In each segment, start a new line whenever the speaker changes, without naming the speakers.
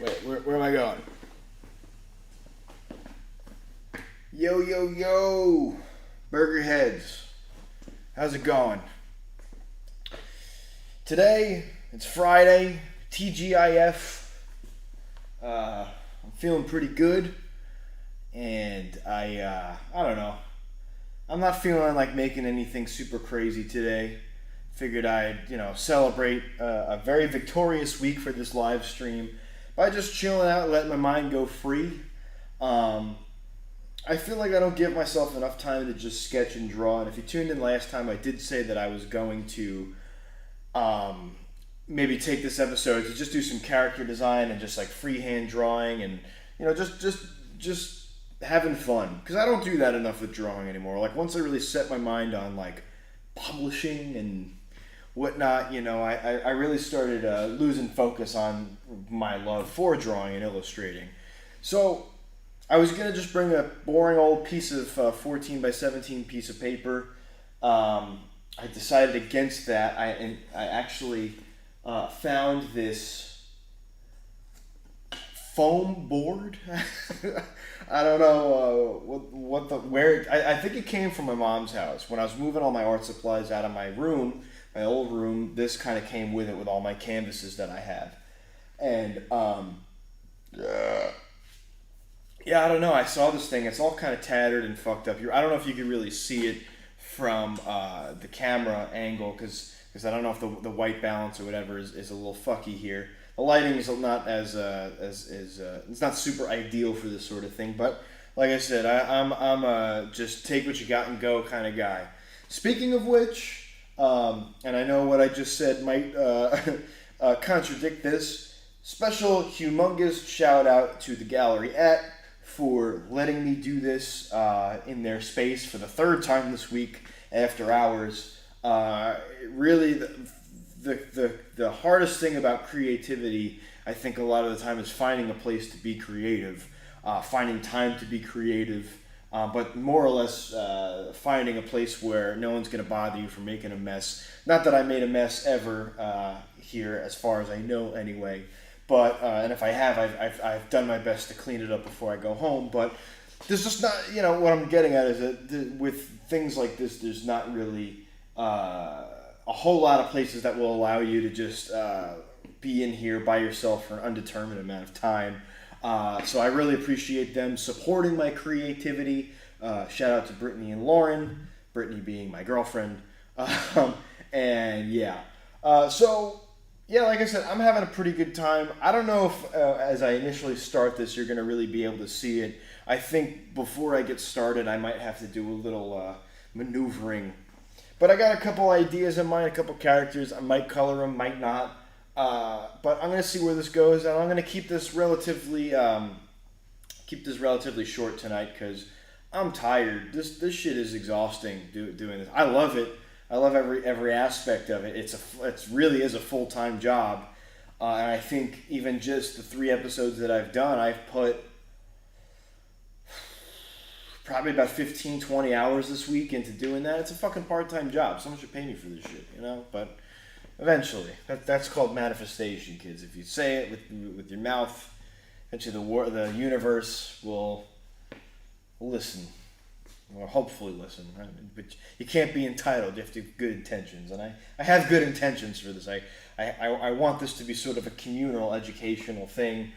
Wait, where am I going? Yo, yo, yo! Burger Heads. How's it going? Today, it's Friday, TGIF. I'm feeling pretty good. And I don't know. I'm not feeling like making anything super crazy today. Figured I'd, celebrate a very victorious week for this live stream by just chilling out, letting my mind go free. I feel like I don't give myself enough time to just sketch and draw. And if you tuned in last time, I did say that I was going to maybe take this episode to just do some character design and just like freehand drawing and just having fun, because I don't do that enough with drawing anymore. Like once I really set my mind on like publishing and whatnot, I really started losing focus on my love for drawing and illustrating. So I was gonna just bring a boring old piece of 14 by 17 piece of paper. I decided against that. I actually found this foam board. I don't know I think it came from my mom's house. When I was moving all my art supplies out of my room, my old room, this kind of came with it with all my canvases that I have. And yeah, I don't know. I saw this thing. It's all kind of tattered and fucked up here. I don't know if you can really see it from the camera angle, because I don't know if the white balance or whatever is a little fucky here. The lighting is not as it's not super ideal for this sort of thing. But like I said, I'm just take what you got and go kind of guy. Speaking of which, and I know what I just said might contradict this. Special, humongous shout out to the Gallery for letting me do this in their space for the third time this week after hours. Really, the hardest thing about creativity, I think a lot of the time, is finding a place to be creative, finding time to be creative, but more or less finding a place where no one's going to bother you for making a mess. Not that I made a mess ever here, as far as I know anyway. But and if I have, I've done my best to clean it up before I go home. But there's just not, what I'm getting at is that with things like this, there's not really a whole lot of places that will allow you to just be in here by yourself for an undetermined amount of time. So I really appreciate them supporting my creativity. Shout out to Brittany and Lauren, Brittany being my girlfriend. And yeah, so yeah, like I said, I'm having a pretty good time. I don't know if as I initially start this, you're going to really be able to see it. I think before I get started, I might have to do a little maneuvering. But I got a couple ideas in mind, a couple characters. I might color them, might not. But I'm going to see where this goes, and I'm going to keep this relatively short tonight because I'm tired. This shit is exhausting doing this. I love it. I love every aspect of it. It really is a full-time job. And I think even just the 3 episodes that I've done, I've put probably about 15, 20 hours this week into doing that. It's a fucking part-time job. Someone should pay me for this shit, But eventually, that's called manifestation, kids. If you say it with your mouth, eventually the universe will listen. Or hopefully listen. Right? But you can't be entitled. You have to have good intentions. And I have good intentions for this. I want this to be sort of a communal, educational thing.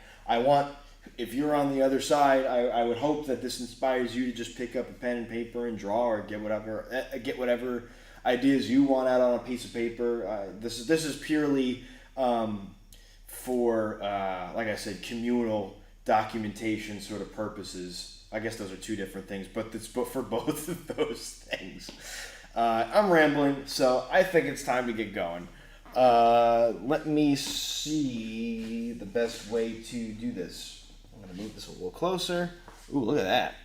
If you're on the other side, I would hope that this inspires you to just pick up a pen and paper and draw, or get whatever ideas you want out on a piece of paper. This is purely for, like I said, communal documentation sort of purposes. I guess those are 2 different things, but for both of those things. I'm rambling, so I think it's time to get going. Let me see the best way to do this. I'm going to move this a little closer. Ooh, look at that.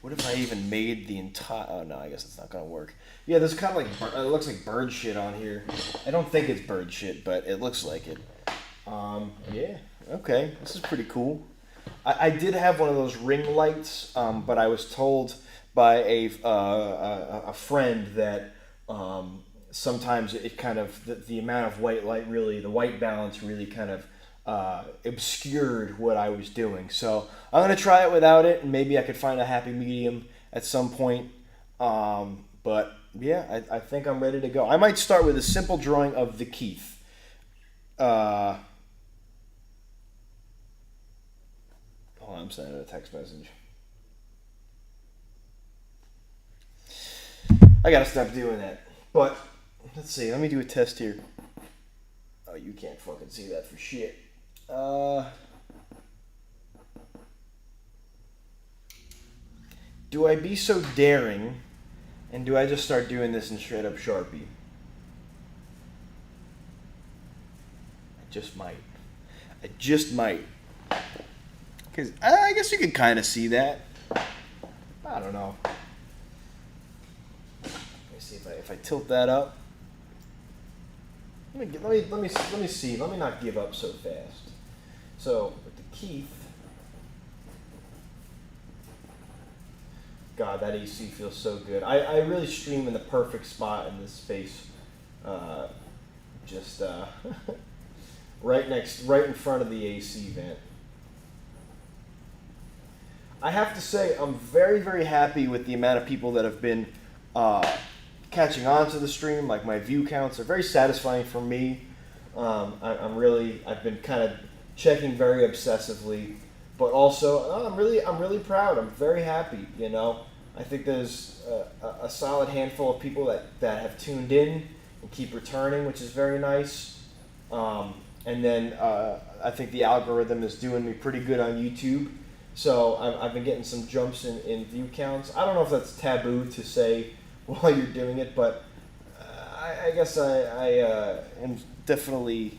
What if I even made the entire... Oh, no, I guess it's not going to work. Yeah, there's kind of like... It looks like bird shit on here. I don't think it's bird shit, but it looks like it. Yeah, okay. This is pretty cool. I did have one of those ring lights, but I was told by a friend that sometimes it kind of the amount of white light really, the white balance really kind of obscured what I was doing. So I'm gonna try it without it, and maybe I could find a happy medium at some point. But yeah, I think I'm ready to go. I might start with a simple drawing of the Keith. Hold on, I'm sending a text message. I gotta stop doing that. But let's see. Let me do a test here. Oh, you can't fucking see that for shit. Do I be so daring, and do I just start doing this in straight up Sharpie? I just might. I just might. Because I guess you could kind of see that. I don't know. Let me see if I tilt that up. Let me see. Let me not give up so fast. So with the Keith, God, that AC feels so good. I really stream in the perfect spot in this space. Just right in front of the AC vent. I have to say, I'm very, very happy with the amount of people that have been catching on to the stream. Like, my view counts are very satisfying for me. I've been kind of checking very obsessively, but also I'm really proud. I'm very happy. You know, I think there's a solid handful of people that have tuned in and keep returning, which is very nice. And then I think the algorithm is doing me pretty good on YouTube. So I've been getting some jumps in view counts. I don't know if that's taboo to say while you're doing it, but I guess I am definitely,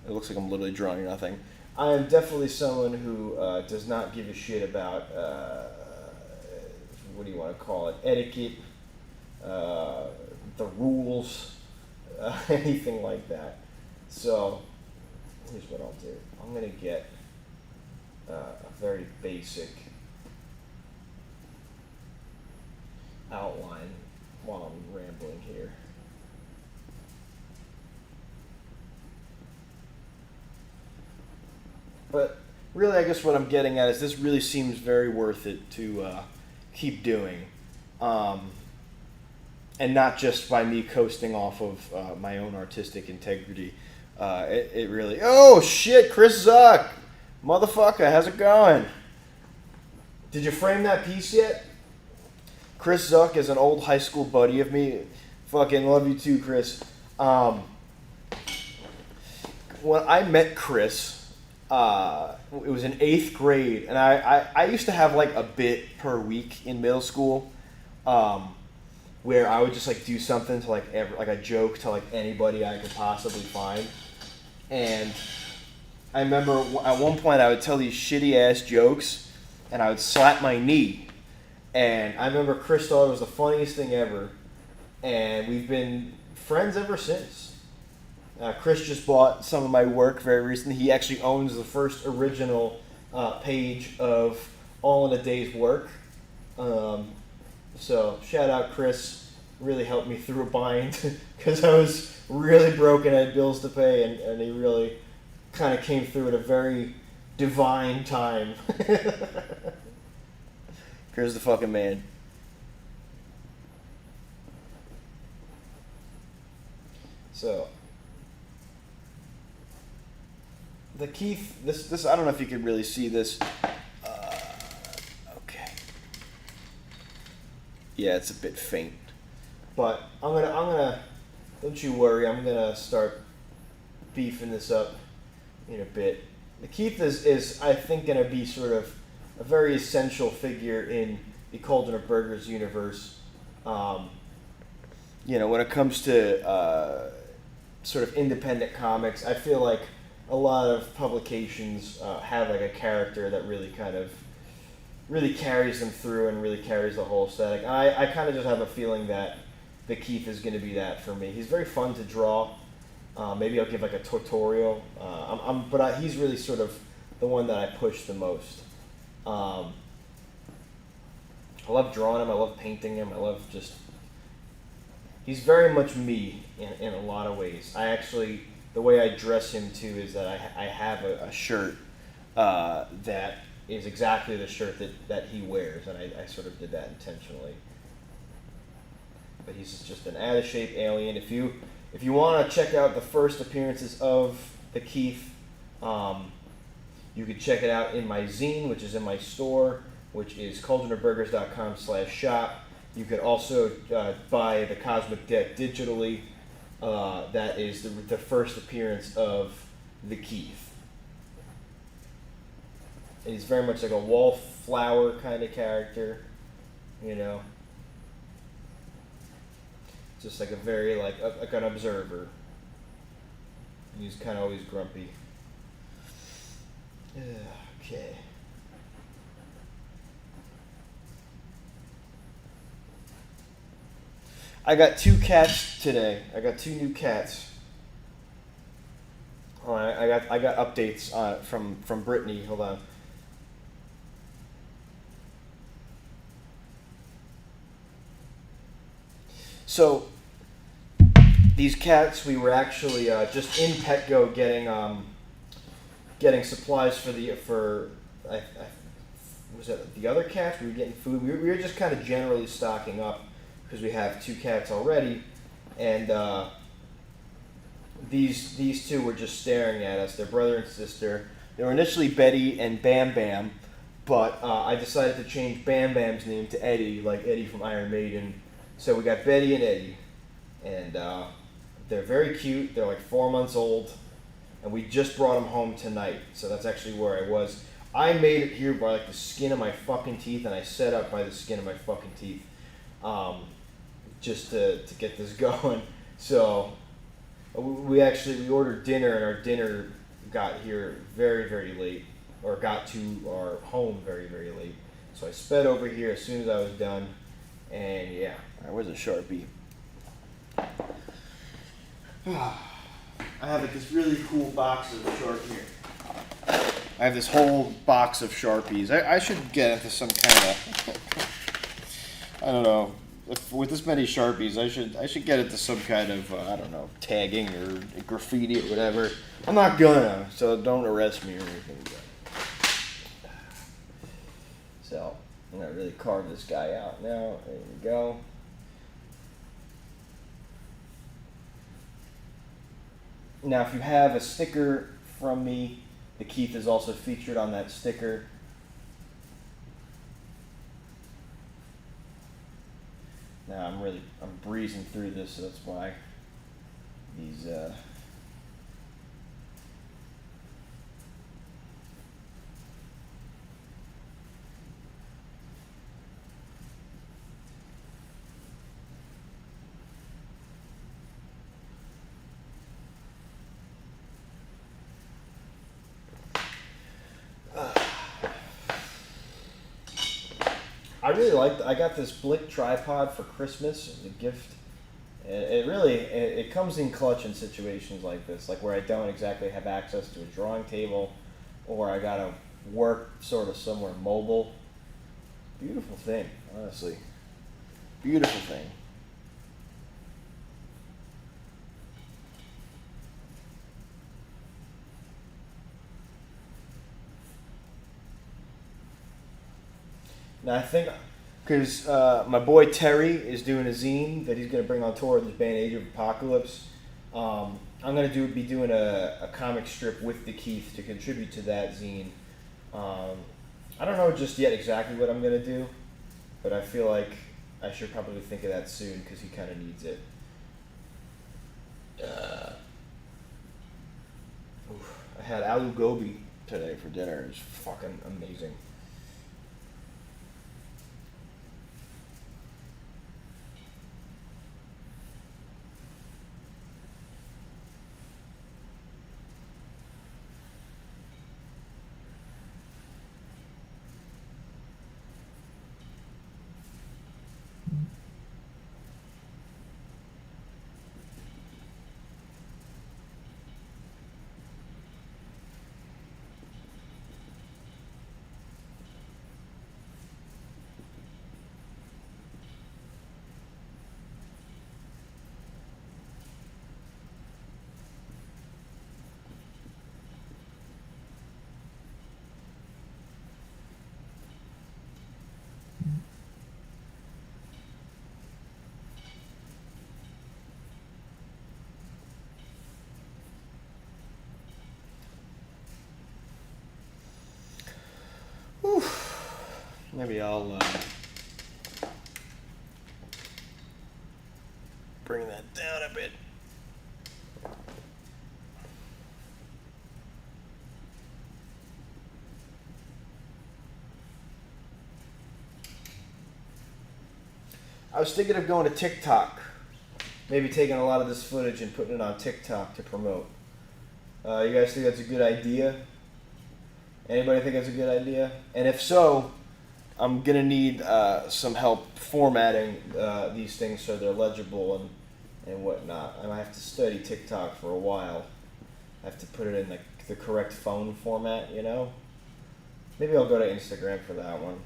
it looks like I'm literally drawing nothing. I am definitely someone who does not give a shit about, what do you want to call it, etiquette, the rules, anything like that. So here's what I'll do. I'm going to get a very basic outline while I'm rambling here. But really, I guess what I'm getting at is this really seems very worth it to keep doing. And not just by me coasting off of my own artistic integrity. It really... Oh, shit, Chris Zuck! Motherfucker, how's it going? Did you frame that piece yet? Chris Zuck is an old high school buddy of me. Fucking love you too, Chris. When I met Chris, it was in 8th grade, and I used to have like a bit per week in middle school, where I would just like do something to like a joke to like anybody I could possibly find. And I remember at one point I would tell these shitty ass jokes, and I would slap my knee. And I remember Chris thought it was the funniest thing ever, and we've been friends ever since. Chris just bought some of my work very recently. He actually owns the first original page of All in a Day's work. So shout out Chris, really helped me through a bind because I was really broken, I had bills to pay, and he really kind of came through at a very divine time. Here's the fucking man. So the Keith, this I don't know if you can really see this. Okay. Yeah, it's a bit faint, but I'm gonna. Don't you worry. I'm gonna start beefing this up in a bit. The Keith is I think gonna be sort of a very essential figure in the Cauldron of Burgers universe. You know, when it comes to sort of independent comics, I feel like a lot of publications have like a character that really kind of really carries them through and really carries the whole aesthetic. I kind of just have a feeling that the Keith is going to be that for me. He's very fun to draw. Maybe I'll give like a tutorial. But he's really sort of the one that I push the most. I love drawing him. I love painting him. I love just he's very much me in a lot of ways. I actually, the way I dress him too is that I have a shirt that is exactly the shirt that he wears, and I sort of did that intentionally. But he's just an out of shape alien. If you want to check out the first appearances of the Keith, you can check it out in my zine, which is in my store, which is cauldronofburgers.com/shop. You can also buy the Cosmic Deck digitally. That is the first appearance of the Keith. He's very much like a wallflower kind of character, you know. Just like a very like an observer. He's kind of always grumpy. Okay. I got 2 cats today. I got 2 new cats. Oh, I got updates from Brittany. Hold on. So these cats, we were actually just in Petco getting supplies for was it the other cats? We were getting food. We were just kind of generally stocking up because we have 2 cats already, and these 2 were just staring at us. They're brother and sister. They were initially Betty and Bam Bam, but I decided to change Bam Bam's name to Eddie, like Eddie from Iron Maiden. So we got Betty and Eddie, and they're very cute. They're like 4 months old, and we just brought them home tonight. So that's actually where I was. I made it here by like the skin of my fucking teeth, and I set up by the skin of my fucking teeth, just to get this going. So we ordered dinner, and our dinner got here very, very late, or got to our home very, very late. So I sped over here as soon as I was done, and yeah. All right, where's the Sharpie? I have like this really cool box of Sharpie here. I have this whole box of Sharpies. I should get into some kind of, I don't know, with this many Sharpies, I should get into some kind of, I don't know, tagging or graffiti or whatever. I'm not gonna, so don't arrest me or anything. So, I'm gonna really carve this guy out now. There we go. Now, if you have a sticker from me, the Keith is also featured on that sticker. Now, I'm breezing through this, so that's why these, I got this Blick tripod for Christmas as a gift. It comes in clutch in situations like this, like where I don't exactly have access to a drawing table, or I gotta work sort of somewhere mobile. Beautiful thing, honestly. Beautiful thing. Now I think, because my boy Terry is doing a zine that he's going to bring on tour with his band Age of Apocalypse. I'm going to be doing a comic strip with the Keith to contribute to that zine. I don't know just yet exactly what I'm going to do, but I feel like I should probably think of that soon because he kind of needs it. I had aloo gobi today for dinner. It's fucking amazing. Maybe I'll bring that down a bit. I was thinking of going to TikTok. Maybe taking a lot of this footage and putting it on TikTok to promote. You guys think that's a good idea? Anybody think that's a good idea? And if so, I'm gonna need some help formatting these things so they're legible and whatnot. I might have to study TikTok for a while. I have to put it in the correct phone format, you know? Maybe I'll go to Instagram for that one.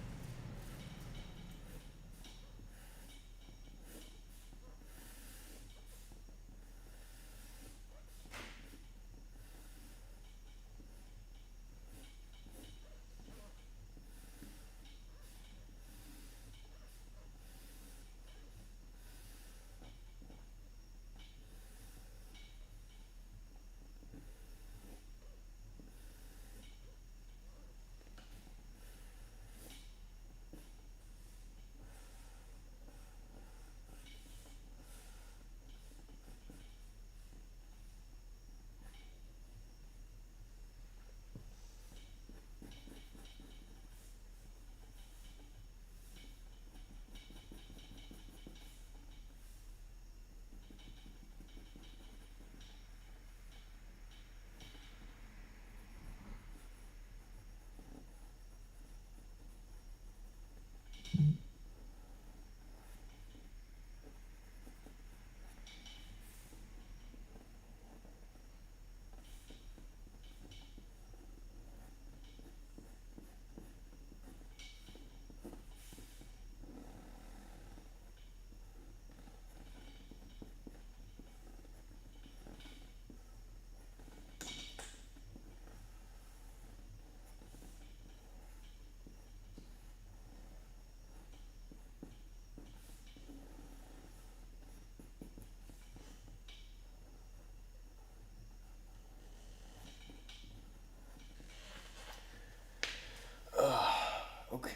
Okay.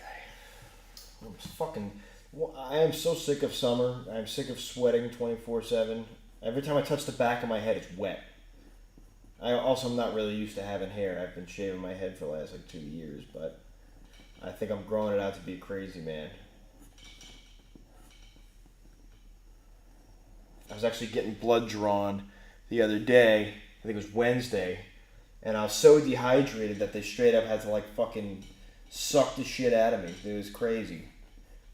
I am so sick of summer. I'm sick of sweating 24/7. Every time I touch the back of my head, it's wet. I'm not really used to having hair. I've been shaving my head for the last 2 years, but I think I'm growing it out to be a crazy man. I was actually getting blood drawn the other day. I think it was Wednesday, and I was so dehydrated that they straight up had to fucking suck the shit out of me. It was crazy.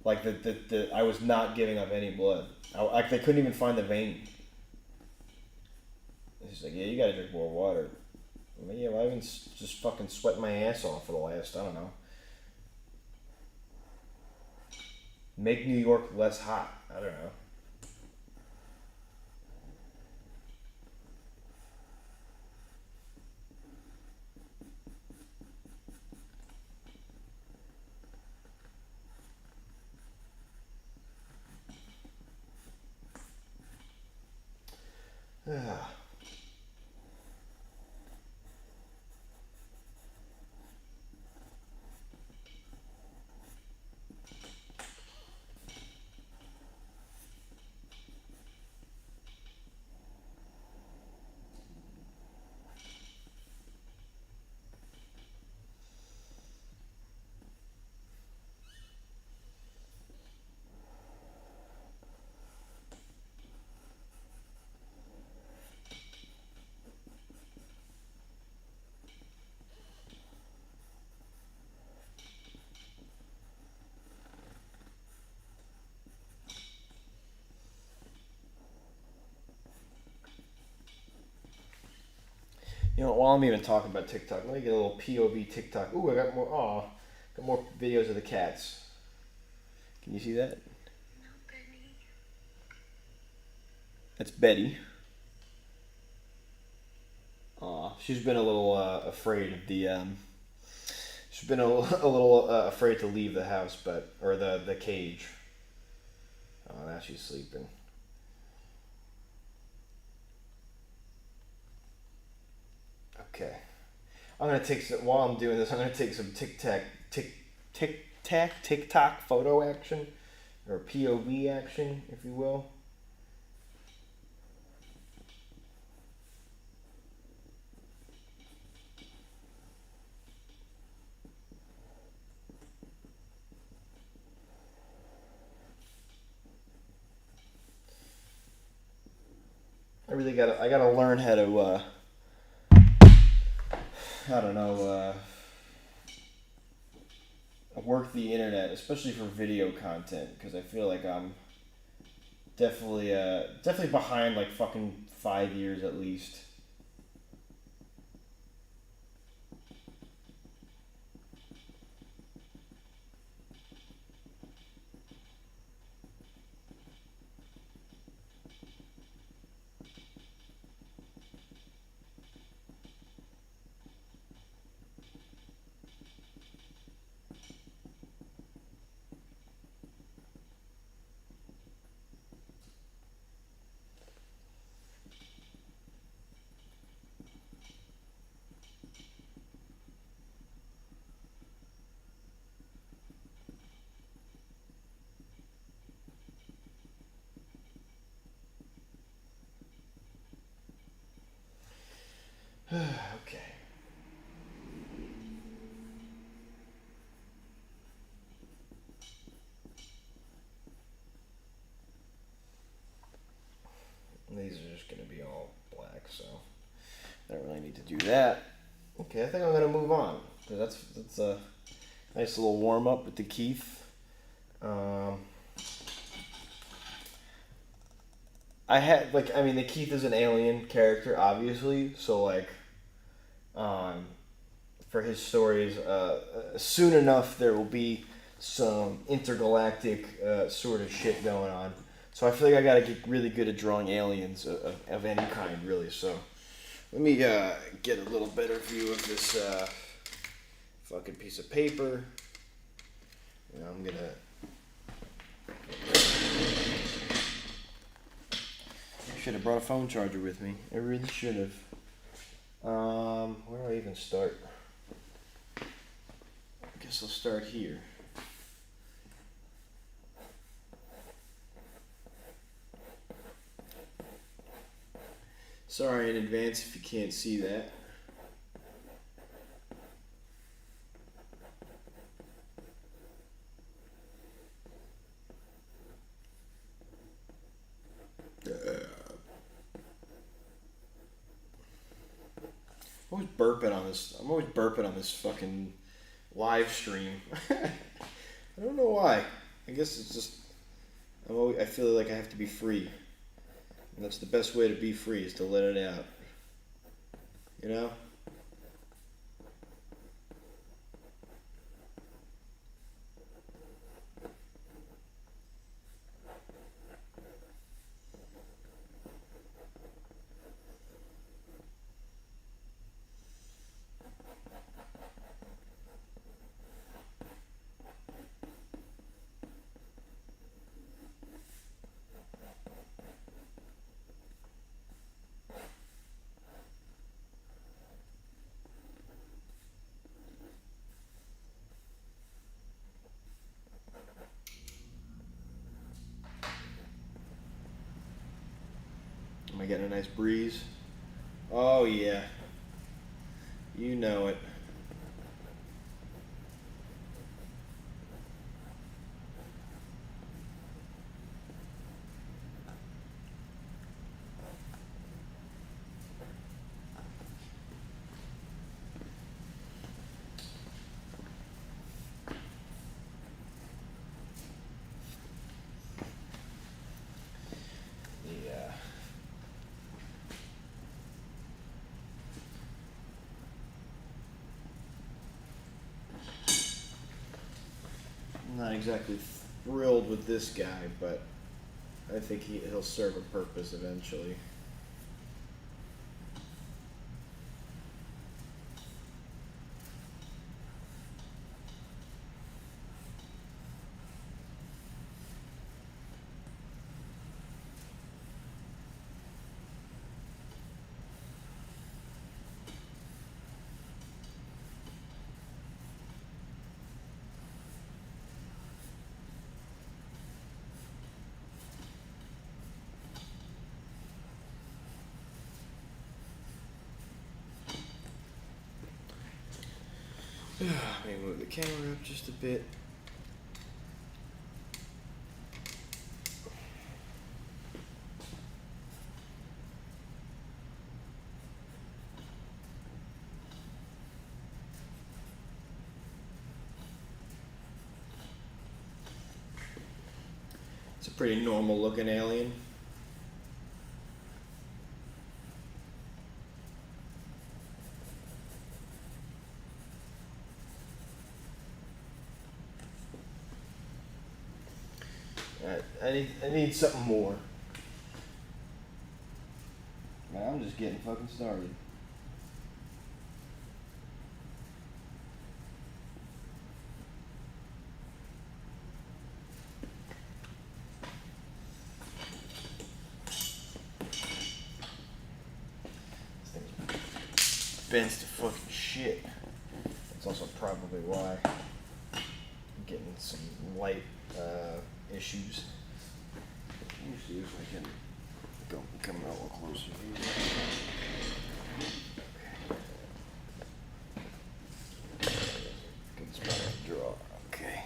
I was not giving up any blood. They couldn't even find the vein. He's like, yeah, you gotta drink more water. I'm like, yeah, well, I've been just fucking sweating my ass off for the last, I don't know. Make New York less hot. I don't know. You know, while I'm even talking about TikTok, let me get a little POV TikTok. Ooh, I got more. Aw, got more videos of the cats. Can you see that? That's Betty. Aw, she's been a little afraid of the. She's been a little afraid to leave the house, or the cage. Oh, now she's sleeping. Okay. I'm gonna take some, while I'm doing this. I'm gonna take some tic TikTok photo action, or POV action, if you will. I gotta learn how to, I don't know, work the internet, especially for video content, because I feel like I'm definitely behind like fucking 5 years at least. Okay. These are just going to be all black, so I don't really need to do that. Okay, I think I'm going to move on, because that's a nice little warm-up with the Keith. The Keith is an alien character, obviously, so, for his stories, soon enough there will be some intergalactic sort of shit going on. So I feel like I gotta get really good at drawing aliens of any kind, really. So let me get a little better view of this fucking piece of paper. And I'm gonna. I should have brought a phone charger with me. I really should have. Where do I even start? I guess I'll start here. Sorry in advance if you can't see that. I'm always burping on this fucking live stream. I don't know why. I guess it's just I feel like I have to be free. And that's the best way to be free, is to let it out. You know? Am I getting a nice breeze? Oh yeah. You know it. Yeah. I'm not exactly thrilled with this guy, but I think he'll serve a purpose eventually. Maybe move the camera up just a bit. It's a pretty normal looking alien. I need something more. Man, I'm just getting fucking started. Bends to fucking shit. That's also probably why I'm getting some light issues. Let me see if I can come out a little closer. Good spot to draw. Okay.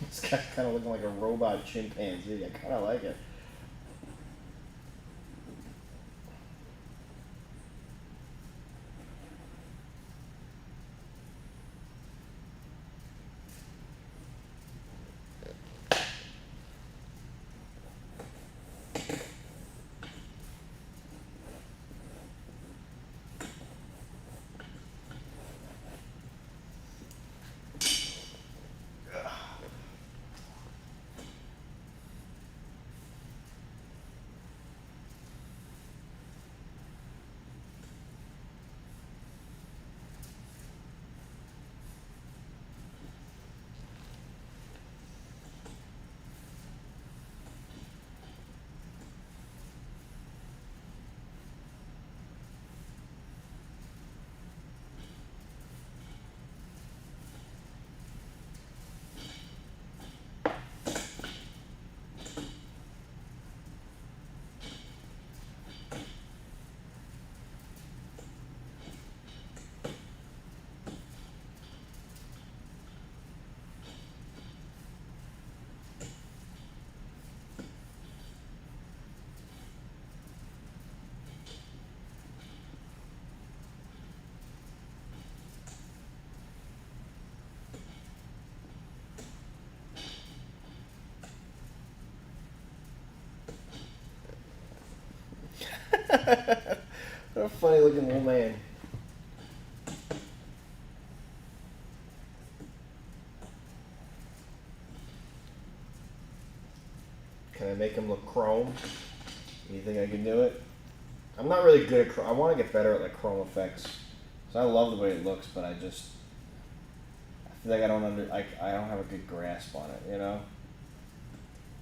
This guy's kind of looking like a robot chimpanzee. I kind of like it. What a funny looking little man. Can I make him look chrome? You think I can do it? I'm not really good at chrome. I want to get better at like chrome effects. So I love the way it looks, but I feel like I don't have a good grasp on it, you know?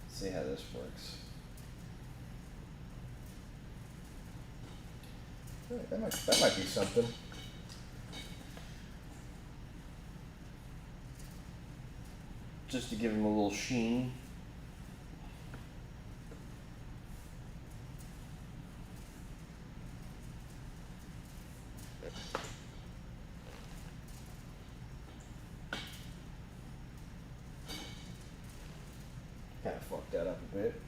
Let's see how this works. That might be something. Just to give him a little sheen. Kind of fucked that up a bit.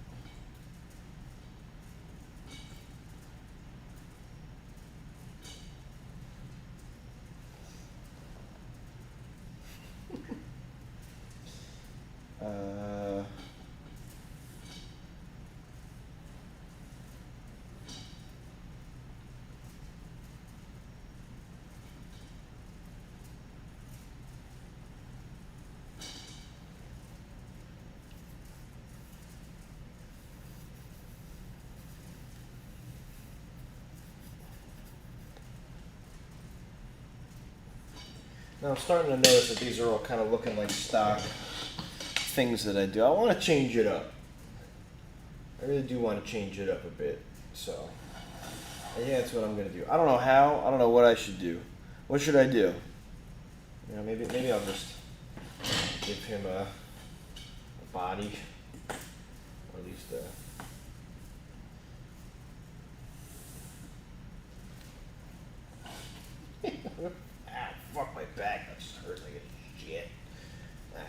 Now I'm starting to notice that these are all kind of looking like stock things that I do. I want to change it up. I really do want to change it up a bit. So, yeah, that's what I'm going to do. I don't know how. I don't know what I should do. What should I do? You know, maybe I'll just give him a body, or at least Ow, fuck my back. That just hurt like a shit. Ow.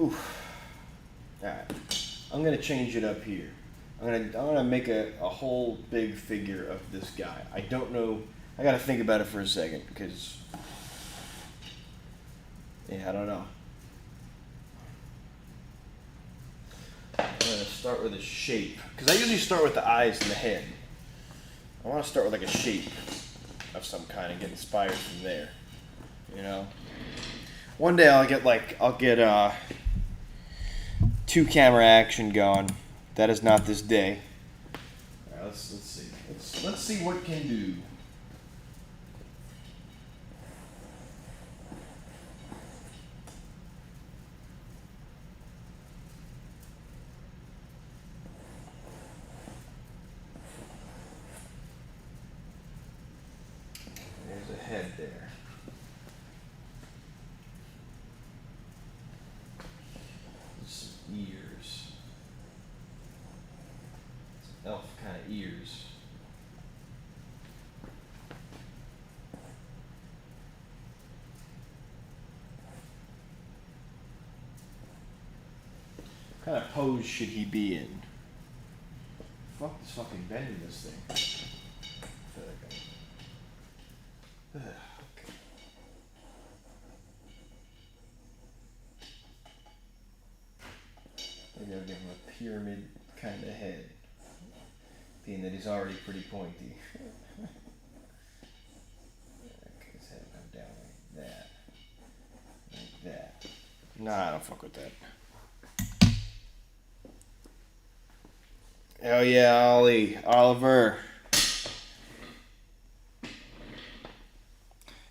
Oof. Alright. I'm gonna change it up here. I'm gonna make a whole big figure of this guy. I don't know. I gotta think about it for a second because, yeah, I don't know. I'm gonna start with a shape because I usually start with the eyes and the head. I want to start with like a shape of some kind and get inspired from there. You know. One day I'll get 2-camera action going. That is not this day. All right, let's see. Let's see what can do. There's a head there. Some ears. Some elf kind of ears. What kind of pose should he be in? Fuck this fucking bending this thing. I feel like okay. Maybe I'll give him a pyramid kind of head, being that he's already pretty pointy. Okay, his head come down like that. Like that. Nah, I don't fuck with that. Oh yeah, Oliver.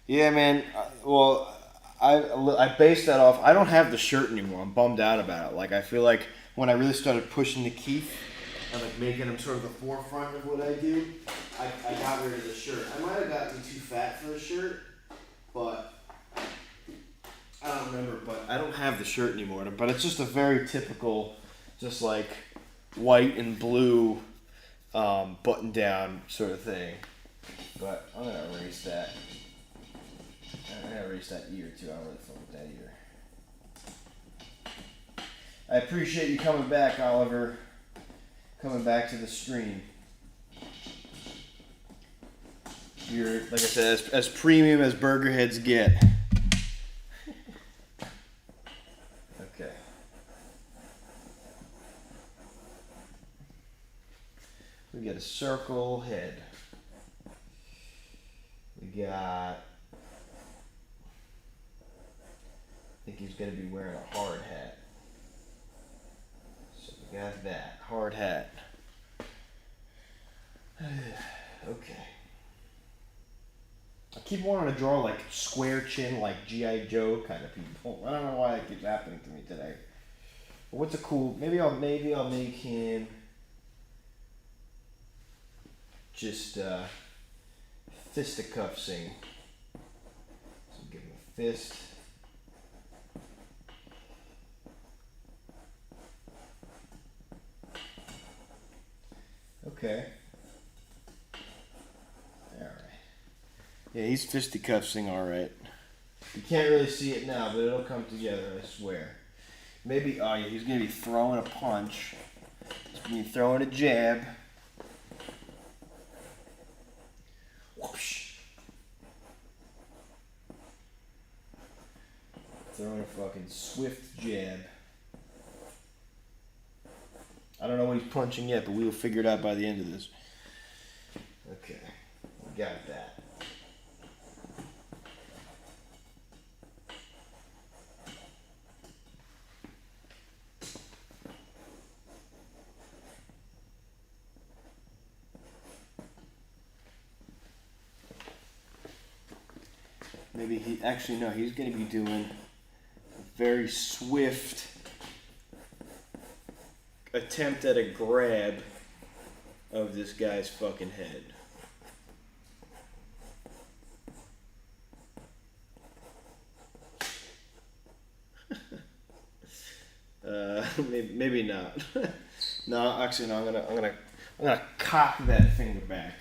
Yeah, man. Well, I based that off. I don't have the shirt anymore. I'm bummed out about it. Like I feel like when I really started pushing the Keith and like making him sort of the forefront of what I do, I got rid of the shirt. I might have gotten too fat for the shirt, but I don't remember. But I don't have the shirt anymore. But it's just a very typical, just like white and blue button down sort of thing. But I'm gonna erase that. I'm gonna erase that ear too. I don't really fuck with that ear. I appreciate you coming back, Oliver. Coming back to the stream. You're, like I said, as premium as burger heads get. Okay. We got a circle head. We got, I think he's going to be wearing a hard hat. Got that. Hard hat. Okay. I keep wanting to draw like square chin, like G.I. Joe kind of people. I don't know why that keeps happening to me today. But what's a cool? Maybe I'll make him just fisticuffsing. So give him a fist. Okay. All right. Yeah, he's fisticuffsing all right. You can't really see it now, but it'll come together, I swear. Maybe, oh yeah, he's going to be throwing a punch. He's going to be throwing a jab. Whoosh. Throwing a fucking swift jab. I don't know what he's punching yet, but we will figure it out by the end of this. Okay, we got that. Maybe he's going to be doing a very swift attempt at a grab of this guy's fucking head. Maybe not. No, actually, no. I'm gonna cock that finger back.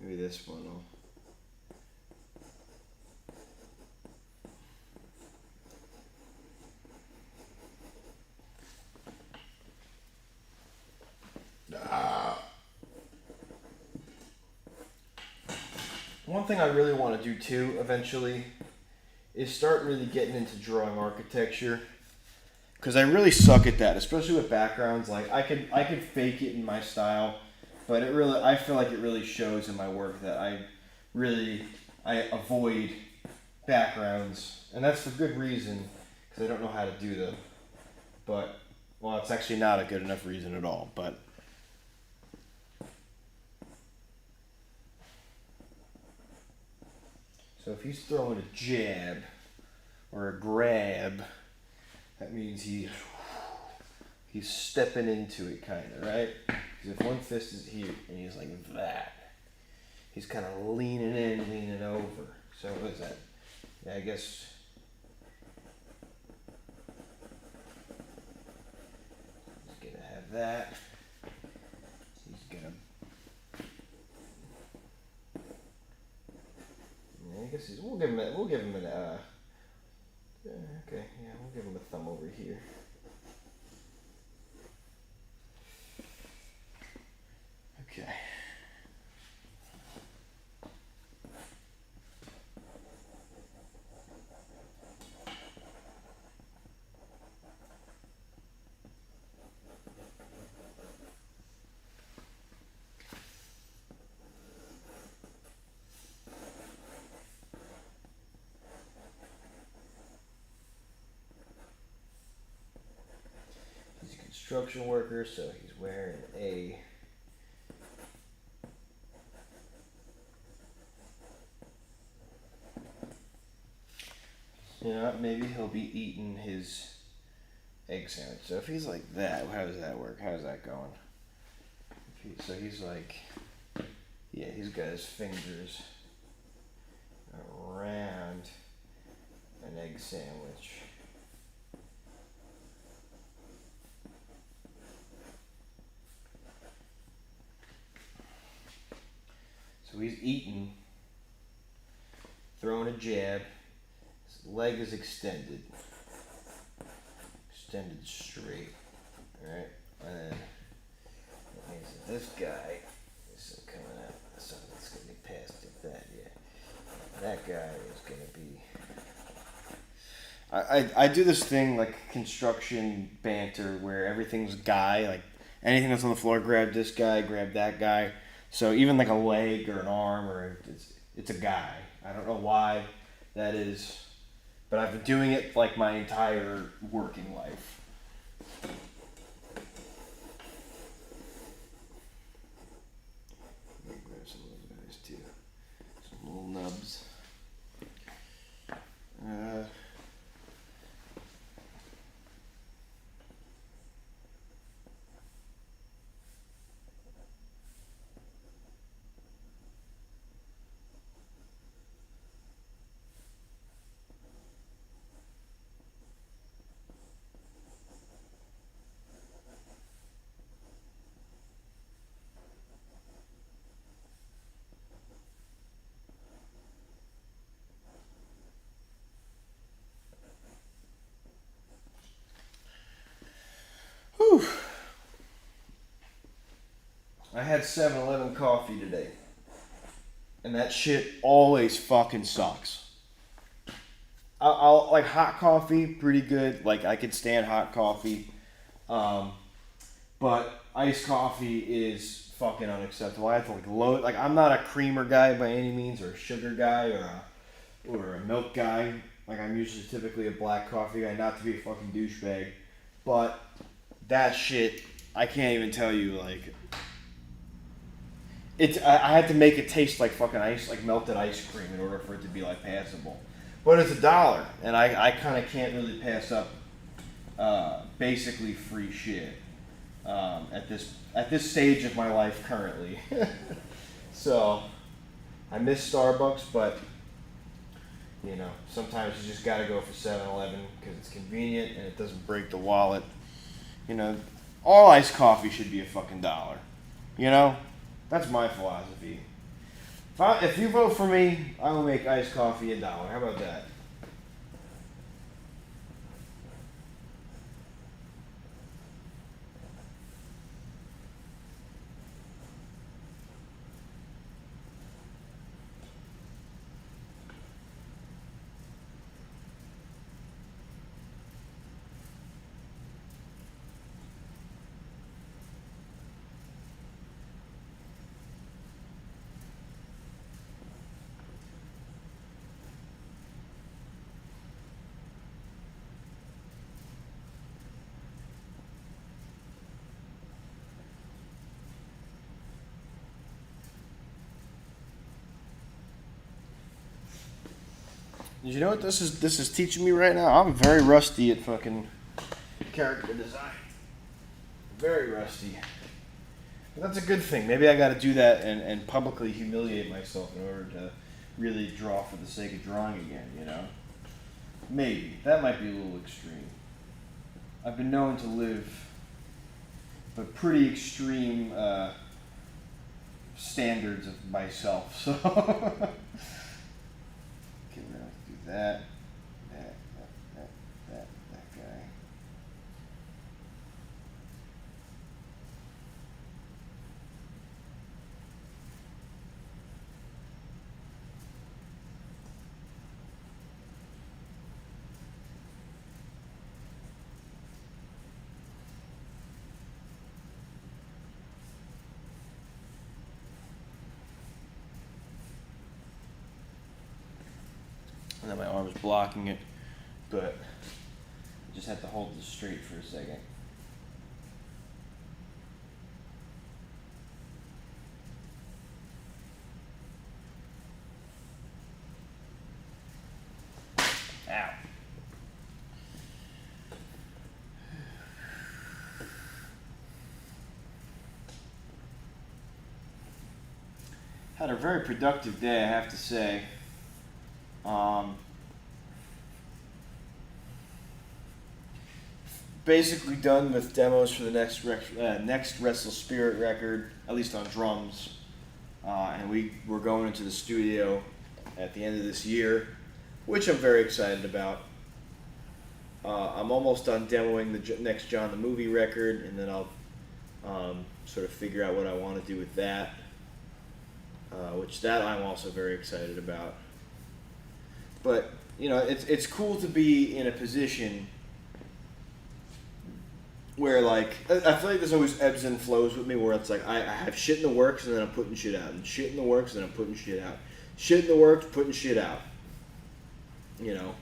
Maybe this one will. One thing I really want to do too, eventually, is start really getting into drawing architecture. Because I really suck at that, especially with backgrounds. Like I could fake it in my style, but I feel like it really shows in my work that I avoid backgrounds, and that's for good reason, because I don't know how to do them. But well, it's actually not a good enough reason at all. But so if he's throwing a jab or a grab, that means he's stepping into it, kind of, right? Because if one fist is here and he's like that, he's kind of leaning in, leaning over. So what is that? Yeah, I guess. He's gonna have that. He's gonna. Yeah, I guess we'll give him an. Okay, yeah, we'll give him a thumb over here. Okay. He's a construction worker, so he's wearing a maybe he'll be eating his egg sandwich. So if he's like that, how does that work? How's that going? So he's like, yeah, he's got his fingers around an egg sandwich. So he's eating, throwing a jab. His leg is extended straight. Alright, and then that means that this guy is coming out. Something that's going to be past it, that, yeah. That guy is going to be. I do this thing like construction banter where everything's guy, like anything that's on the floor, grab this guy, grab that guy. So even like a leg or an arm or it's a guy. I don't know why that is, but I've been doing it like my entire working life. Let me grab some of those guys too. Some little nubs. Whew. I had 7-Eleven coffee today. And that shit always fucking sucks. I'll like hot coffee, pretty good. Like I could stand hot coffee. But iced coffee is fucking unacceptable. I have to like load. Like I'm not a creamer guy by any means, or a sugar guy, or a milk guy. Like I'm usually typically a black coffee guy. Not to be a fucking douchebag, but that shit, I can't even tell you. Like it's. I had to make it taste like fucking ice, like melted ice cream, in order for it to be like passable. But it's $1, and I kind of can't really pass up basically free shit. At this stage of my life currently. So I miss Starbucks, but you know, sometimes you just gotta go for 7-Eleven because it's convenient and it doesn't break the wallet. You know, all iced coffee should be a fucking $1. You know, that's my philosophy. If you vote for me, I will make iced coffee $1. How about that? You know what this is teaching me right now? I'm very rusty at fucking character design. Very rusty. But that's a good thing. Maybe I got to do that and publicly humiliate myself in order to really draw for the sake of drawing again, you know? Maybe. That might be a little extreme. I've been known to live the pretty extreme standards of myself, so... Okay, we're going to have to do that guy. And then my arm's blocking it, but I just have to hold this straight for a second. Ow. Had a very productive day, I have to say. Basically done with demos for the next Wrestle Spirit record, at least on drums. And we're going into the studio at the end of this year, which I'm very excited about. I'm almost done demoing the next John the Movie record, and then I'll sort of figure out what I want to do with that, which I'm also very excited about. But you know, it's cool to be in a position where, like, I feel like there's always ebbs and flows with me where it's like I have shit in the works and then I'm putting shit out, and shit in the works and then I'm putting shit out, shit in the works, putting shit out. You know.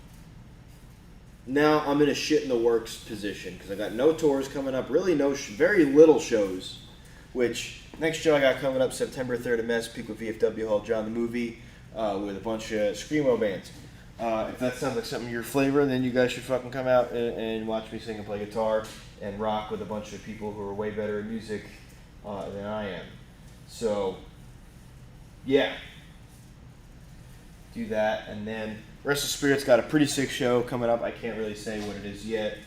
Now I'm in a shit in the works position because I got no tours coming up, really very little shows. Which next show I got coming up September 3rd at Massapequa VFW Hall, John the Movie, with a bunch of screamo bands. If that sounds like something your flavor, then you guys should fucking come out and watch me sing and play guitar and rock with a bunch of people who are way better at music than I am. So, yeah. Do that, and then Rest of Spirit's got a pretty sick show coming up. I can't really say what it is yet.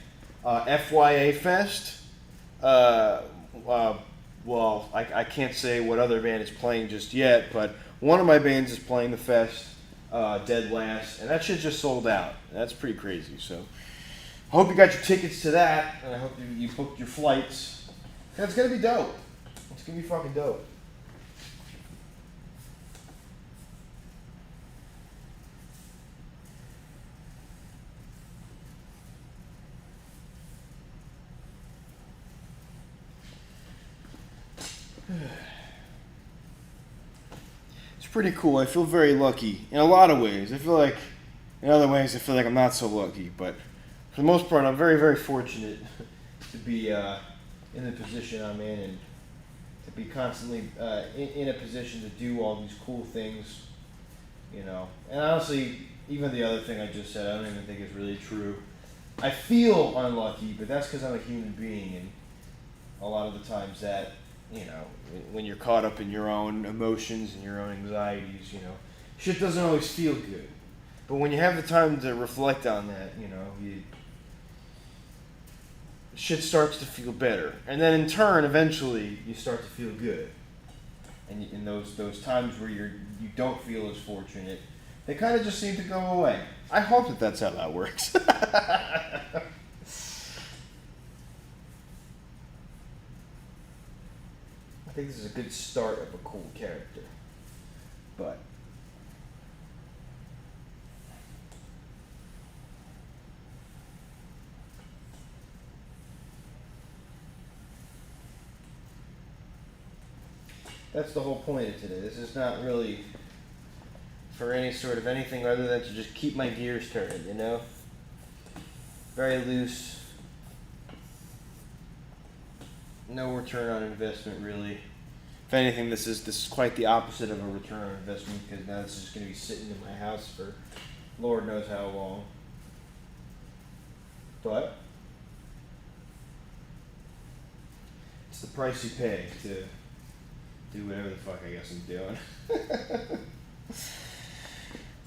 FYA Fest. Well, I can't say what other band is playing just yet, but one of my bands is playing the fest, dead last, and that shit just sold out. That's pretty crazy. So, I hope you got your tickets to that, and I hope you booked your flights. It's gonna be dope. It's gonna be fucking dope. It's pretty cool. I feel very lucky in a lot of ways. I feel like in other ways I feel like I'm not so lucky, but for the most part I'm very, very fortunate to be in the position I'm in and to be constantly in a position to do all these cool things, you know. And honestly, even the other thing I just said, I don't even think is really true. I feel unlucky, but that's because I'm a human being, and a lot of the times that, you know, when you're caught up in your own emotions and your own anxieties, you know, shit doesn't always feel good. But when you have the time to reflect on that, you know, shit starts to feel better. And then in turn, eventually, you start to feel good. And in those times where you don't feel as fortunate, they kind of just seem to go away. I hope that that's how that works. I think this is a good start of a cool character. But that's the whole point of today. This is not really for any sort of anything other than to just keep my gears turning, you know? Very loose. No return on investment, really. If anything, this is quite the opposite of a return on investment, because now this is going to be sitting in my house for Lord knows how long. But it's the price you pay to do whatever the fuck I guess I'm doing.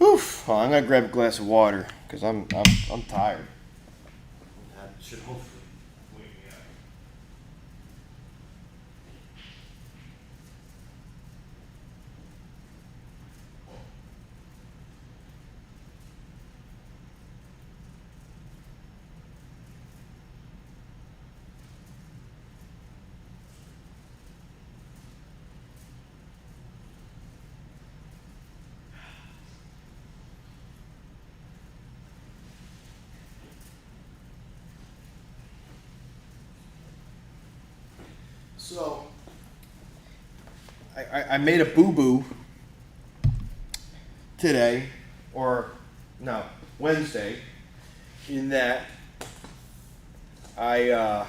Oof! Well, I'm gonna grab a glass of water because I'm tired. That should hopefully wake me up. So, I made a boo-boo today, or no, Wednesday, in that I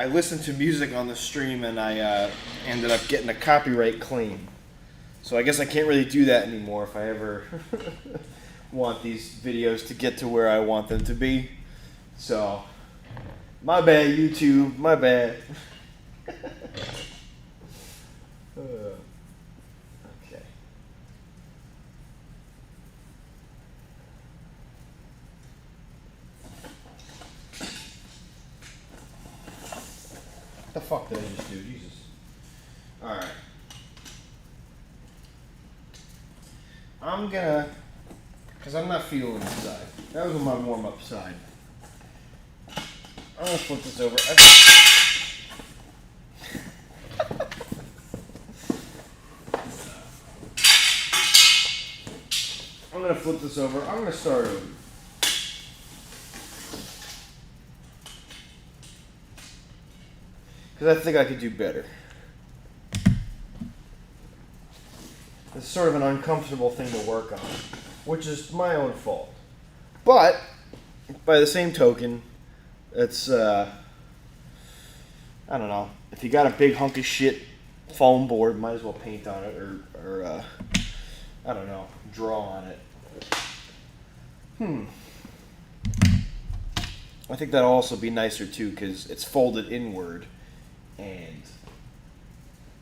listened to music on the stream and I ended up getting a copyright claim. So I guess I can't really do that anymore if I ever want these videos to get to where I want them to be. So, my bad, YouTube. My bad. Okay. What the fuck did I just do? Jesus. Alright. I'm gonna... Because I'm not feeling this side. That was my warm-up side. I'm gonna flip this over. I'm going to flip this over. I'm going to start over. Because I think I could do better. It's sort of an uncomfortable thing to work on, which is my own fault. But, by the same token, it's, I don't know. If you got a big hunk of shit foam board, might as well paint on it or I don't know, draw on it. I think that'll also be nicer too because it's folded inward and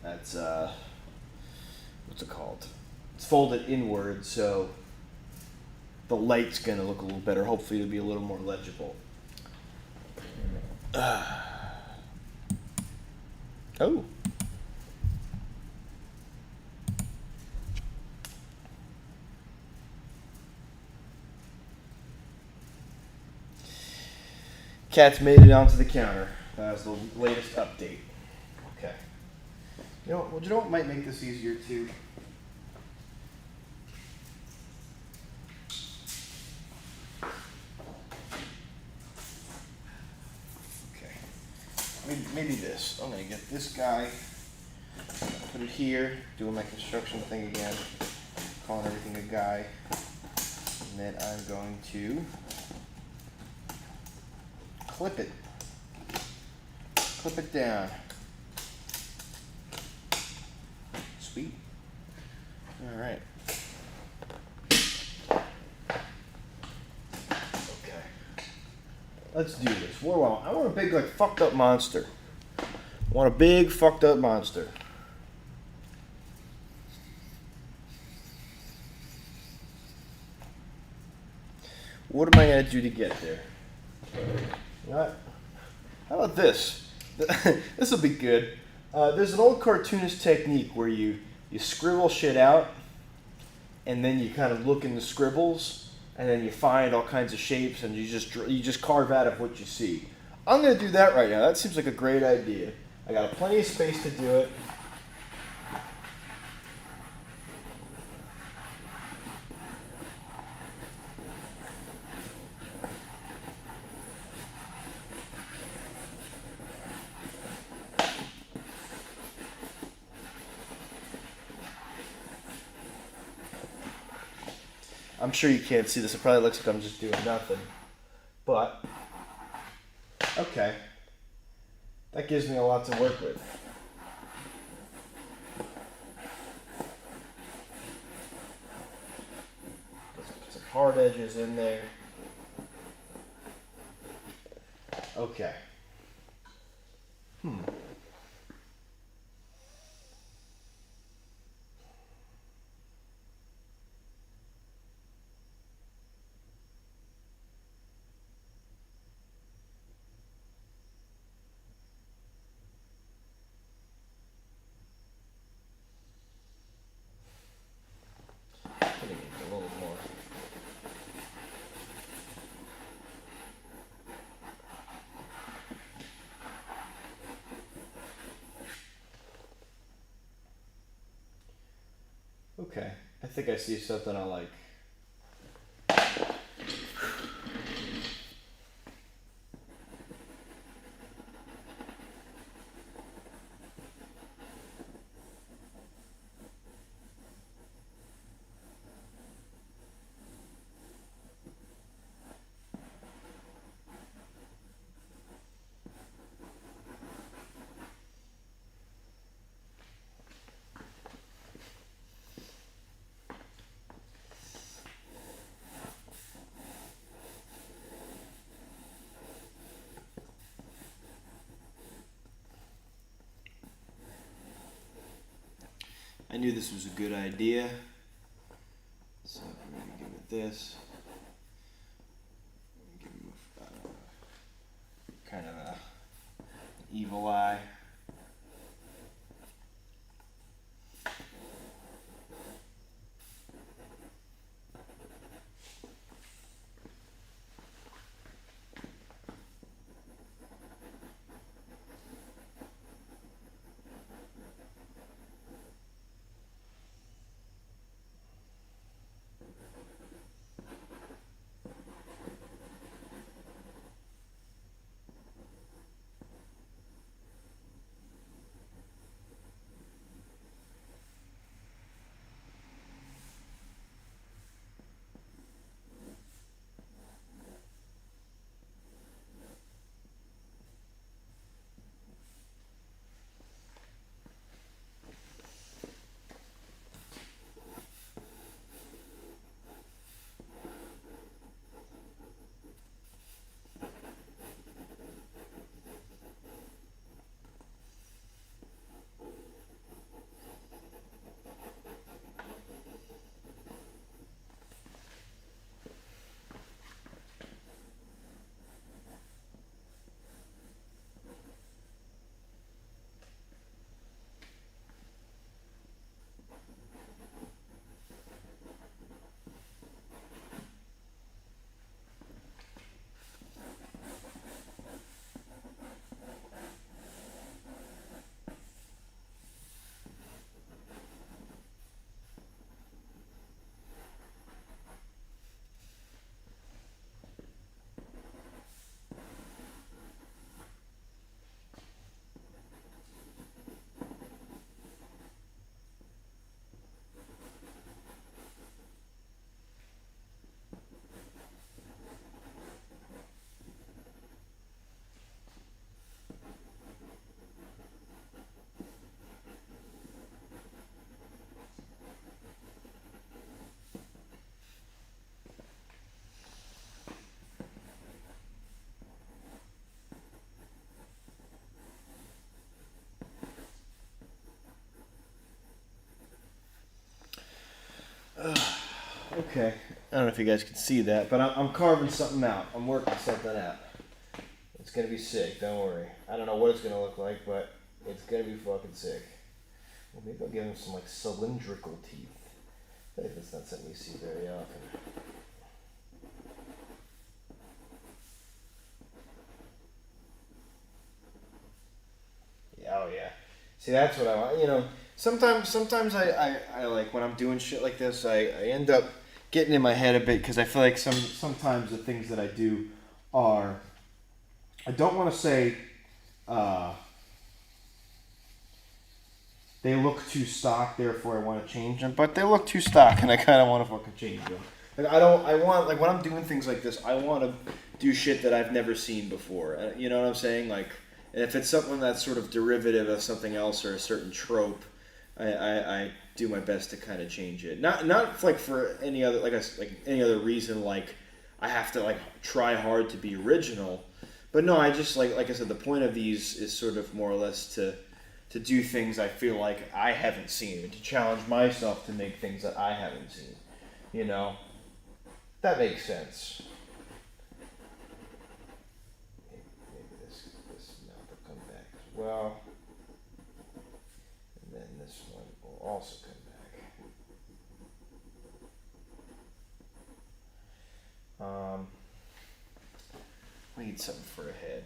that's, what's it called? It's folded inward, so the light's going to look a little better. Hopefully it'll be a little more legible. Oh. Cat's made it onto the counter. That was the latest update. Okay. You know what might make this easier too? Maybe this. I'm gonna get this guy, put it here, doing my construction thing again, calling everything a guy, and then I'm going to clip it down. Sweet. All right. Let's do this. What do I want? I want a big, like, fucked up monster. I want a big, fucked up monster. What am I going to do to get there? You know what? How about this? This will be good. There's an old cartoonist technique where you scribble shit out, and then you kind of look in the scribbles, and then you find all kinds of shapes, and you just carve out of what you see. I'm going to do that right now. That seems like a great idea. I got plenty of space to do it. I'm sure you can't see this. It probably looks like I'm just doing nothing. But, okay. That gives me a lot to work with. Let's put some hard edges in there. Okay. Okay, I think I see something I like. I knew this was a good idea, so I'm going to give it this. Give him kind of an evil eye. Okay. I don't know if you guys can see that, but I'm carving something out. I'm working something out. It's gonna be sick, don't worry. I don't know what it's gonna look like, but it's gonna be fucking sick. Well, maybe I'll give him some like cylindrical teeth. I think that's not something you see very often. Yeah, oh yeah. See, that's what I want. You know, sometimes I like when I'm doing shit like this, I end up getting in my head a bit because I feel like sometimes the things that I do are, I don't want to say they look too stock, therefore I want to change them, but they look too stock and I kind of want to fucking change them. Like I want, like when I'm doing things like this, I want to do shit that I've never seen before. You know what I'm saying? Like, and if it's something that's sort of derivative of something else or a certain trope, I do my best to kind of change it. Not like for any other like any other reason. Like I have to like try hard to be original, but no, I just like I said, the point of these is sort of more or less to do things I feel like I haven't seen, and to challenge myself to make things that I haven't seen. You know, that makes sense. Maybe this mouth will come back as well. And then this one will also come back. We need something for a head.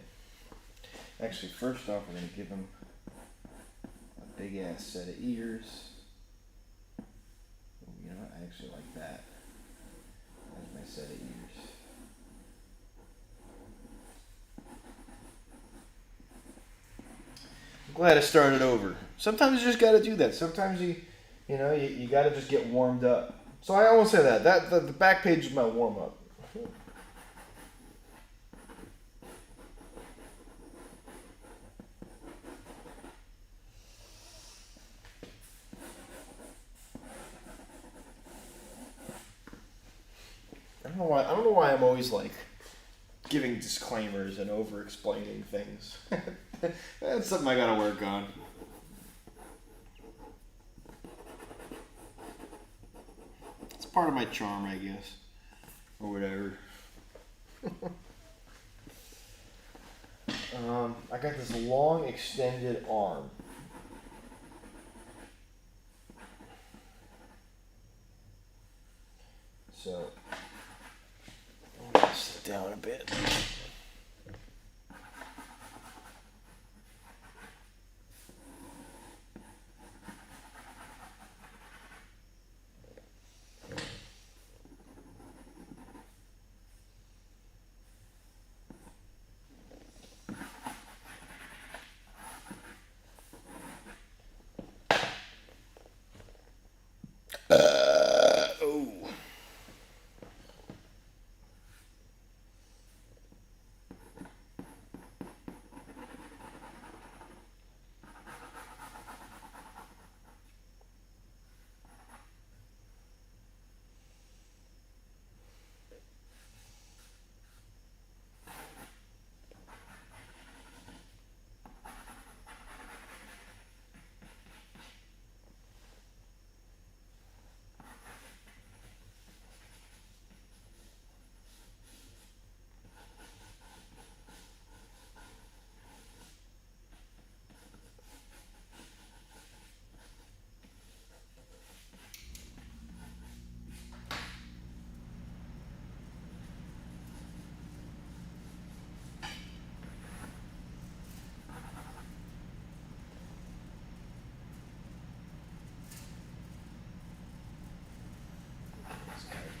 Actually, first off, we're going to give him a big ass set of ears. You know what? I actually like that. That's my set of ears. I'm glad I started over. Sometimes you just got to do that. Sometimes you got to just get warmed up. So I always say that the back page is my warm up. I don't know why I'm always like giving disclaimers and over explaining things. That's something I gotta work on. It's part of my charm, I guess. Or whatever. I got this long extended arm. So I'm gonna sit down a bit.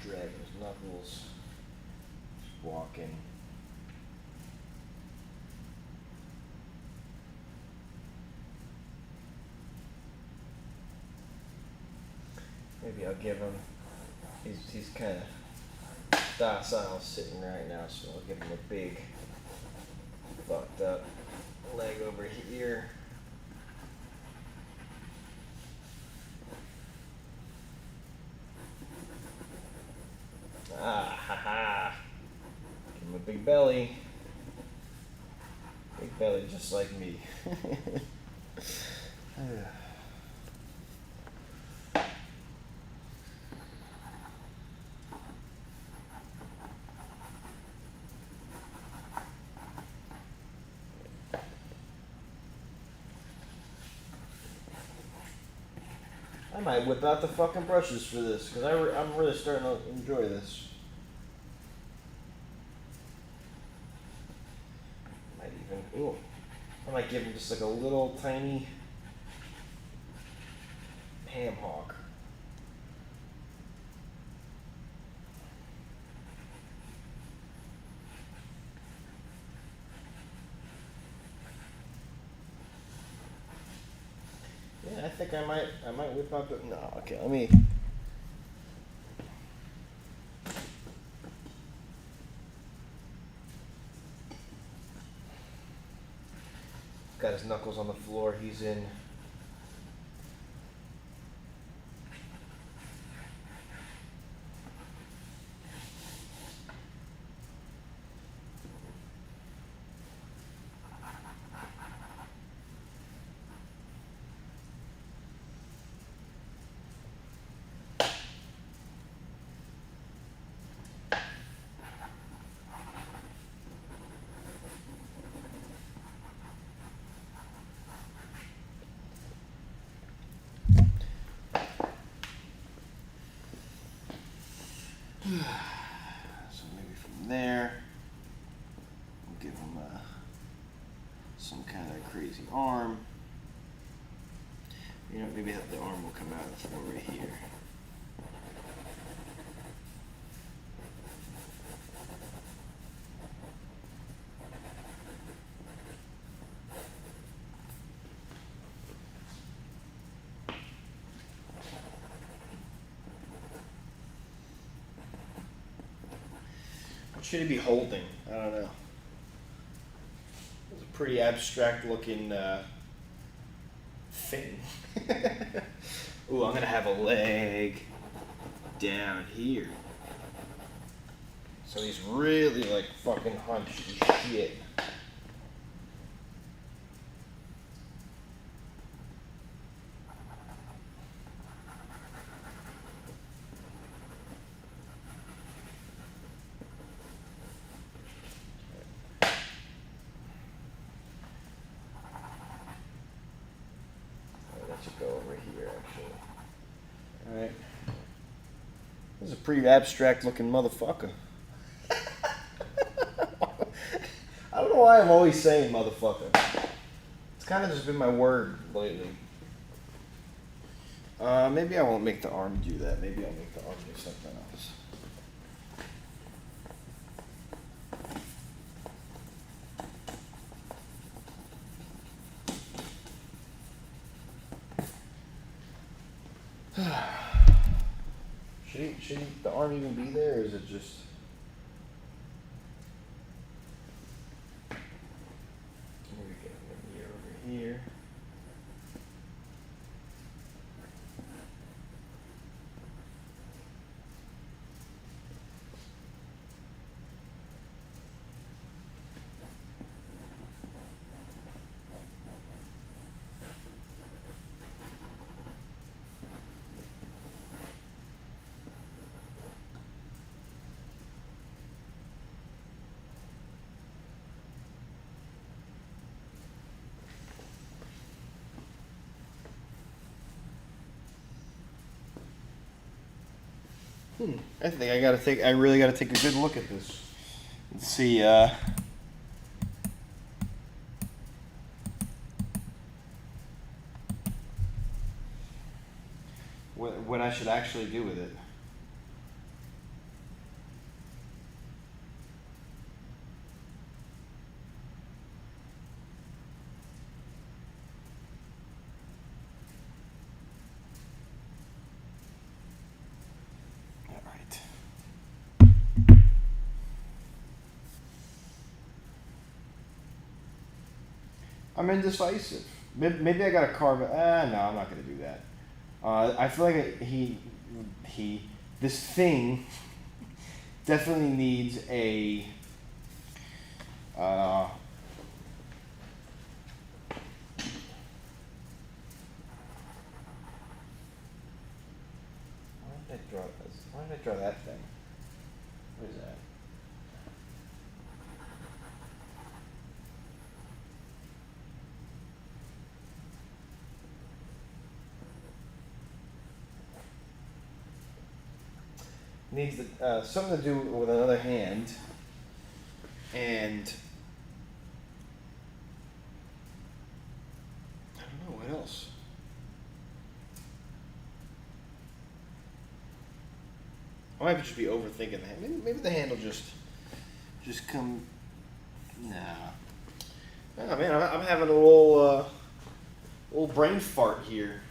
Dragging his knuckles, just walking. Maybe I'll give him. He's kind of docile sitting right now, so I'll give him a big, fucked up leg over here. Ah, ha ha. Give him a big belly. Big belly just like me. I might whip out the fucking brushes for this, because I'm really starting to enjoy this. Might even, ooh, I might give him just like a little tiny ham hock. Yeah, I think I might whip out the, no, okay, let me. Got his knuckles on the floor, he's in. So maybe from there, we'll give him some kind of crazy arm. You know, maybe the arm will come out from over here. What should he be holding? I don't know. It's a pretty abstract looking thing. Ooh, I'm gonna have a leg down here. So he's really like fucking hunched as shit. Go over here, actually. Alright. This is a pretty abstract looking motherfucker. I don't know why I'm always saying motherfucker. It's kind of just been my word lately. Maybe I won't make the arm do that. Maybe I'll make the arm do something else. Should the arm even be there, or is it just... Maybe get him here over here. I think I really gotta take a good look at this. Let's see, what I should actually do with it. I'm indecisive. Maybe I gotta carve it. No, I'm not gonna do that. I feel like this thing definitely needs a. Why did I draw this? Why did I draw that thing? What is that? needs something to do with another hand, and I don't know what else. I might just be overthinking that. Maybe the hand will just come. Nah. Oh man, I'm having a little brain fart here.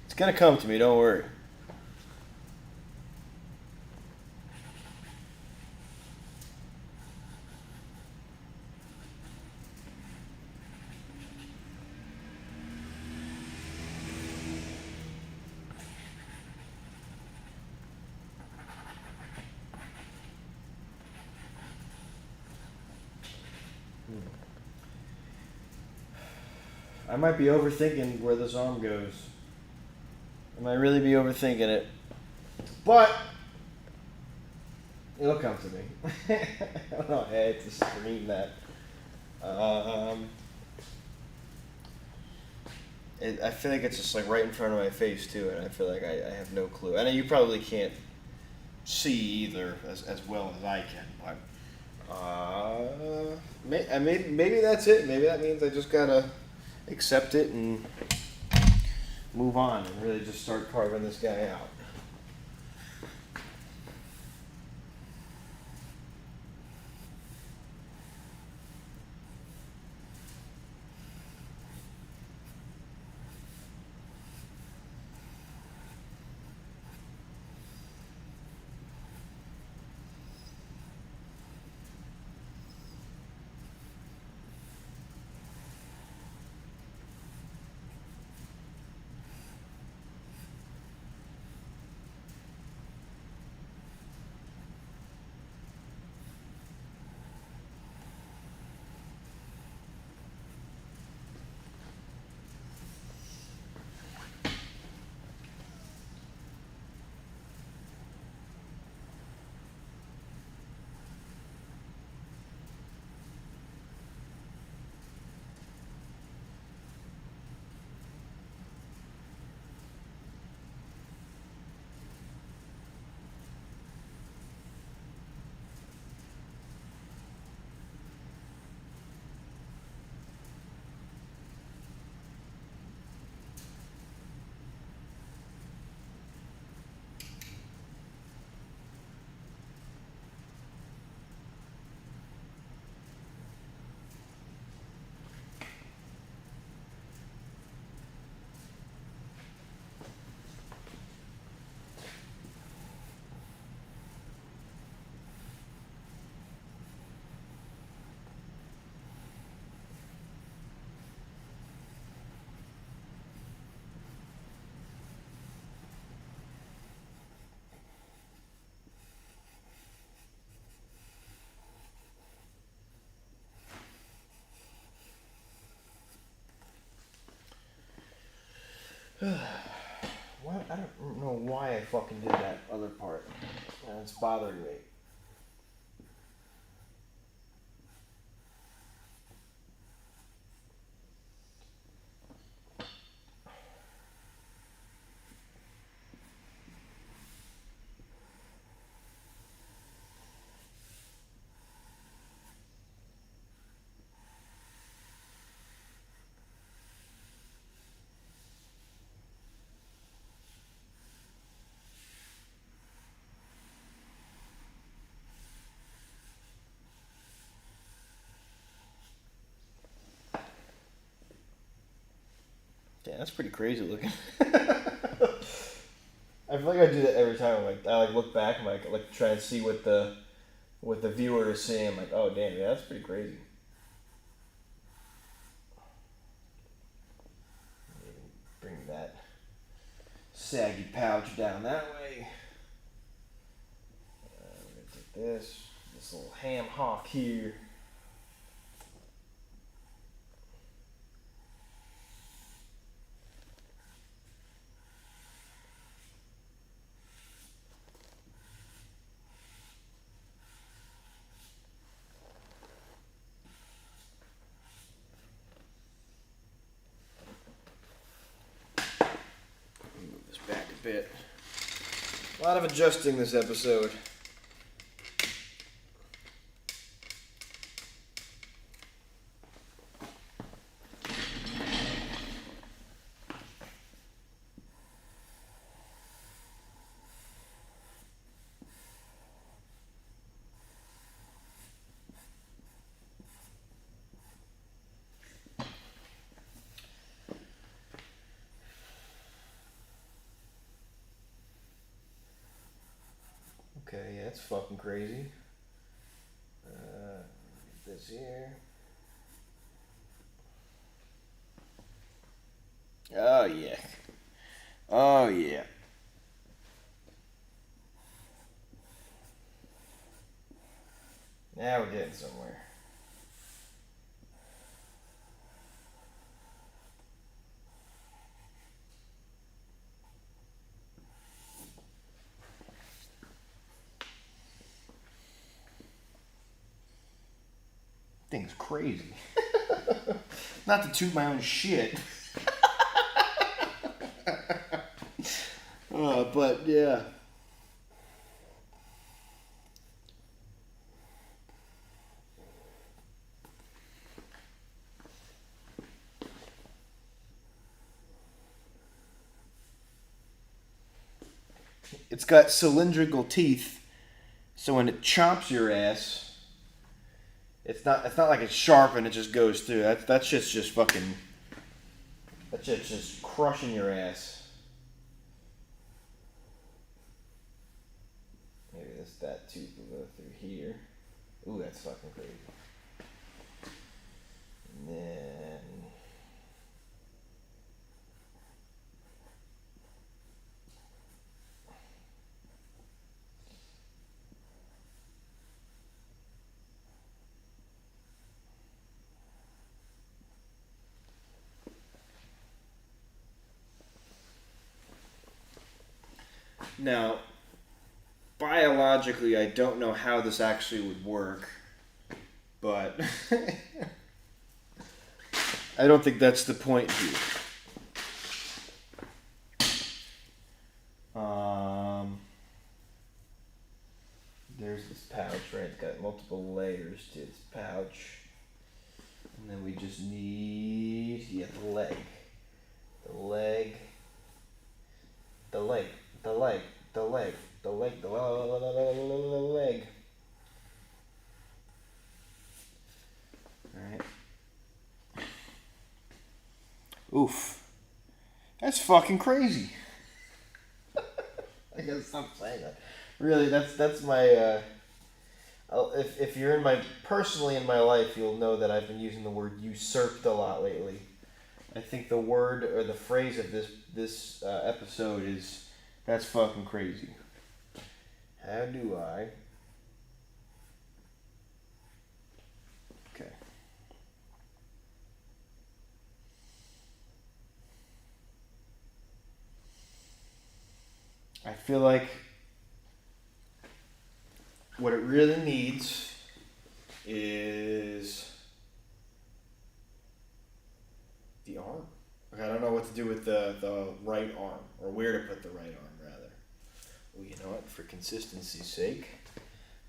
It's gonna come to me, don't worry. I might be overthinking where this arm goes. I might really be overthinking it. But it'll come to me. I don't know. I had to scream that. I feel like it's just like right in front of my face too, and I feel like I have no clue. I know you probably can't see either as well as I can, but maybe that's it. Maybe that means I just gotta accept it and move on and really just start carving this guy out. What? I don't know why I fucking did that other part. It's bothering me. Yeah, that's pretty crazy looking. I feel like I do that every time. I look back and try and see what the viewer is seeing. I'm like, oh damn, yeah, that's pretty crazy. saggy pouch down that way. We're going to take this little ham hock here. Move this back a bit. A lot of adjusting this episode. Okay, yeah, that's fucking crazy. This here. Oh yeah. Oh yeah. Now we're getting somewhere. Thing's crazy. Not to toot my own shit. But yeah. It's got cylindrical teeth, so when it chops your ass, it's not like it's sharp and it just goes through. That shit's just fucking. That shit's just crushing your ass. Maybe that tooth will go through here. Ooh, that's fucking crazy. And then. Now, biologically, I don't know how this actually would work, but I don't think that's the point here. There's this pouch, right? It's got multiple layers to its pouch. And then we just need, the leg. The leg. The leg. The leg. The leg. The leg. The leg. Alright. Oof. That's fucking crazy. I gotta stop saying that. Really, that's my. If you're in my personally in my life, you'll know that I've been using the word usurped a lot lately. I think the word or the phrase of this episode is that's fucking crazy. How do I? Okay. I feel like what it really needs is the arm. Like, I don't know what to do with the right arm, or where to put the right arm, rather. Well, you know what? For consistency's sake,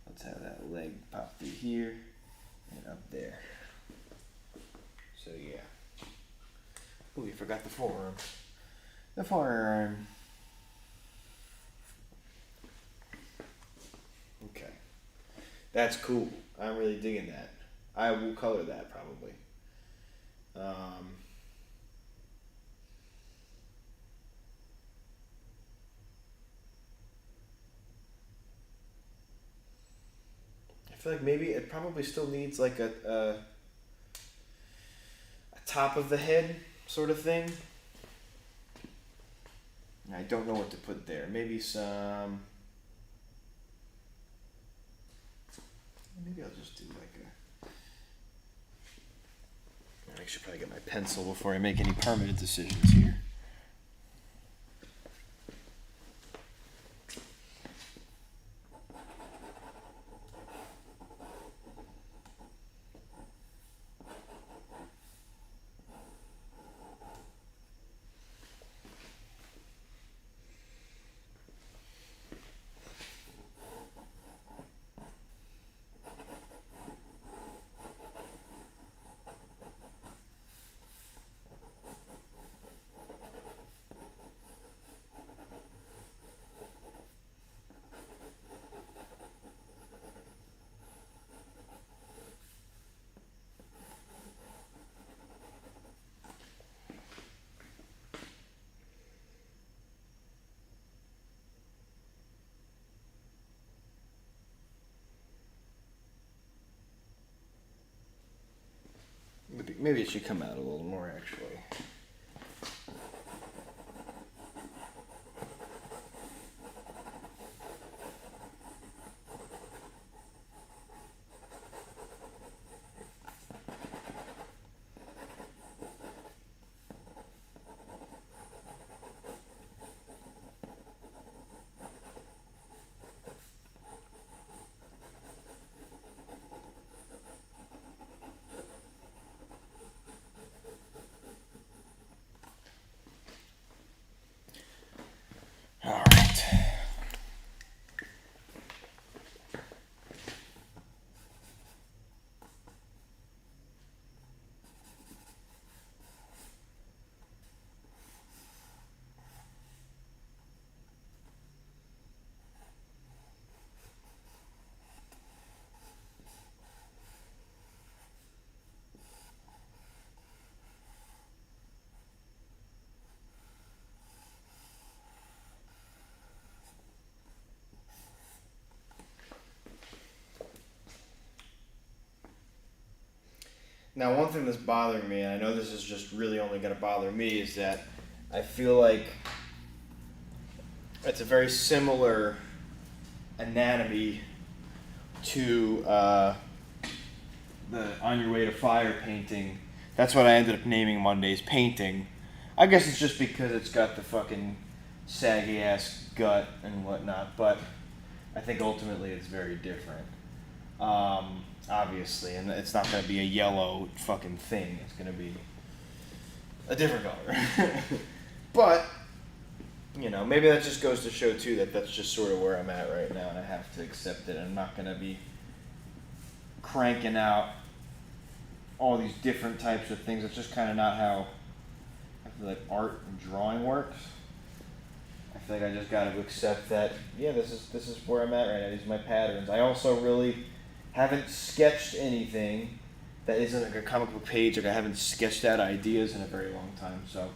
let's have that leg pop through here and up there. So, yeah. Oh, we forgot the forearm. The forearm. Okay. That's cool. I'm really digging that. I will color that probably. I feel like maybe it probably still needs like a top of the head sort of thing. I don't know what to put there. Maybe some. Maybe I'll just do like a. I should probably get my pencil before I make any permanent decisions here. Maybe it should come out a little more, actually. All right. Now, one thing that's bothering me, and I know this is just really only going to bother me, is that I feel like it's a very similar anatomy to the On Your Way to Fire painting. That's what I ended up naming Monday's painting. I guess it's just because it's got the fucking saggy ass gut and whatnot, but I think ultimately it's very different. Obviously, and it's not going to be a yellow fucking thing. It's going to be a different color. But, you know, maybe that just goes to show, too, that that's just sort of where I'm at right now, and I have to accept it. I'm not going to be cranking out all these different types of things. It's just kind of not how I feel like art and drawing works. I feel like I just got to accept that, yeah, this is where I'm at right now. These are my patterns. I also really haven't sketched anything that isn't like a comic book page. Like I haven't sketched out ideas in a very long time. So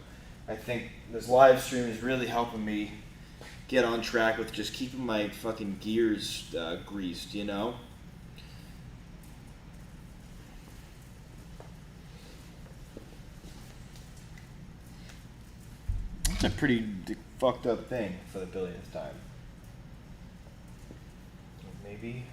I think this live stream is really helping me get on track with just keeping my fucking gears greased, you know? It's a pretty fucked up thing for the billionth time. Maybe.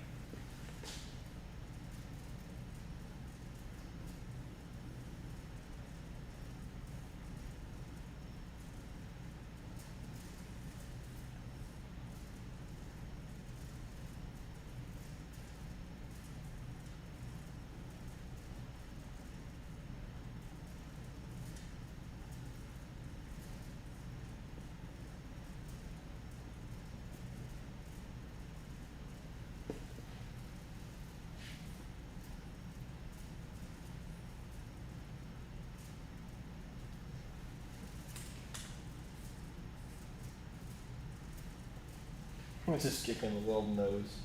Let's just give him a little nose.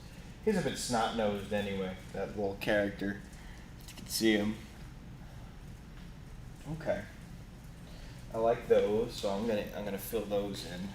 He's a bit snot-nosed anyway, that little character. You can see him. Okay. I like those, so I'm gonna fill those in.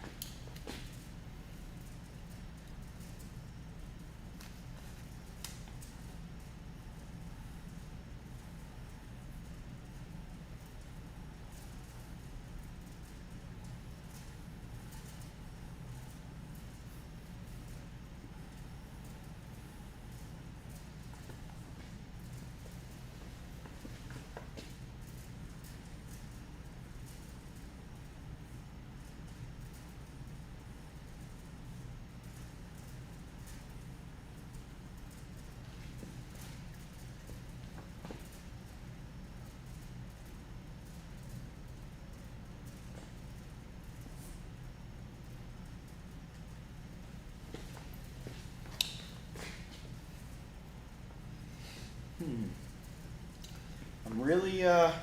I'm really having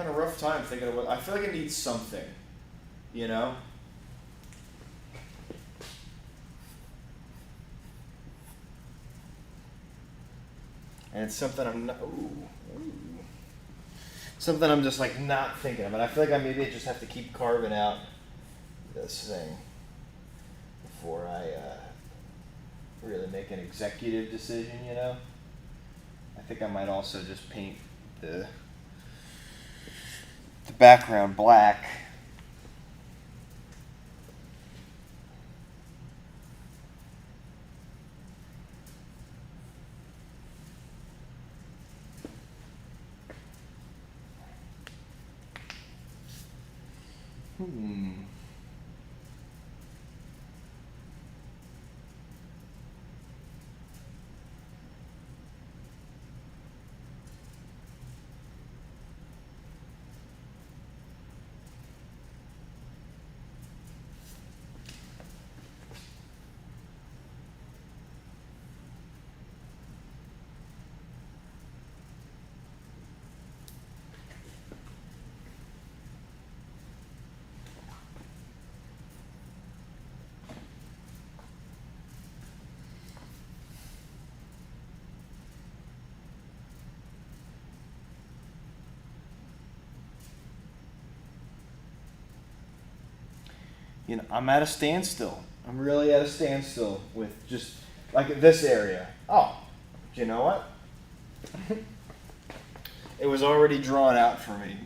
a rough time thinking of what. I feel like I need something, you know? And it's something I'm not. Something I'm just like not thinking of. And I feel like I maybe just have to keep carving out this thing before I really make an executive decision, you know? I think I might also just paint the background black. You know, I'm at a standstill. I'm really at a standstill with just like this area. Oh, do you know what? It was already drawn out for me.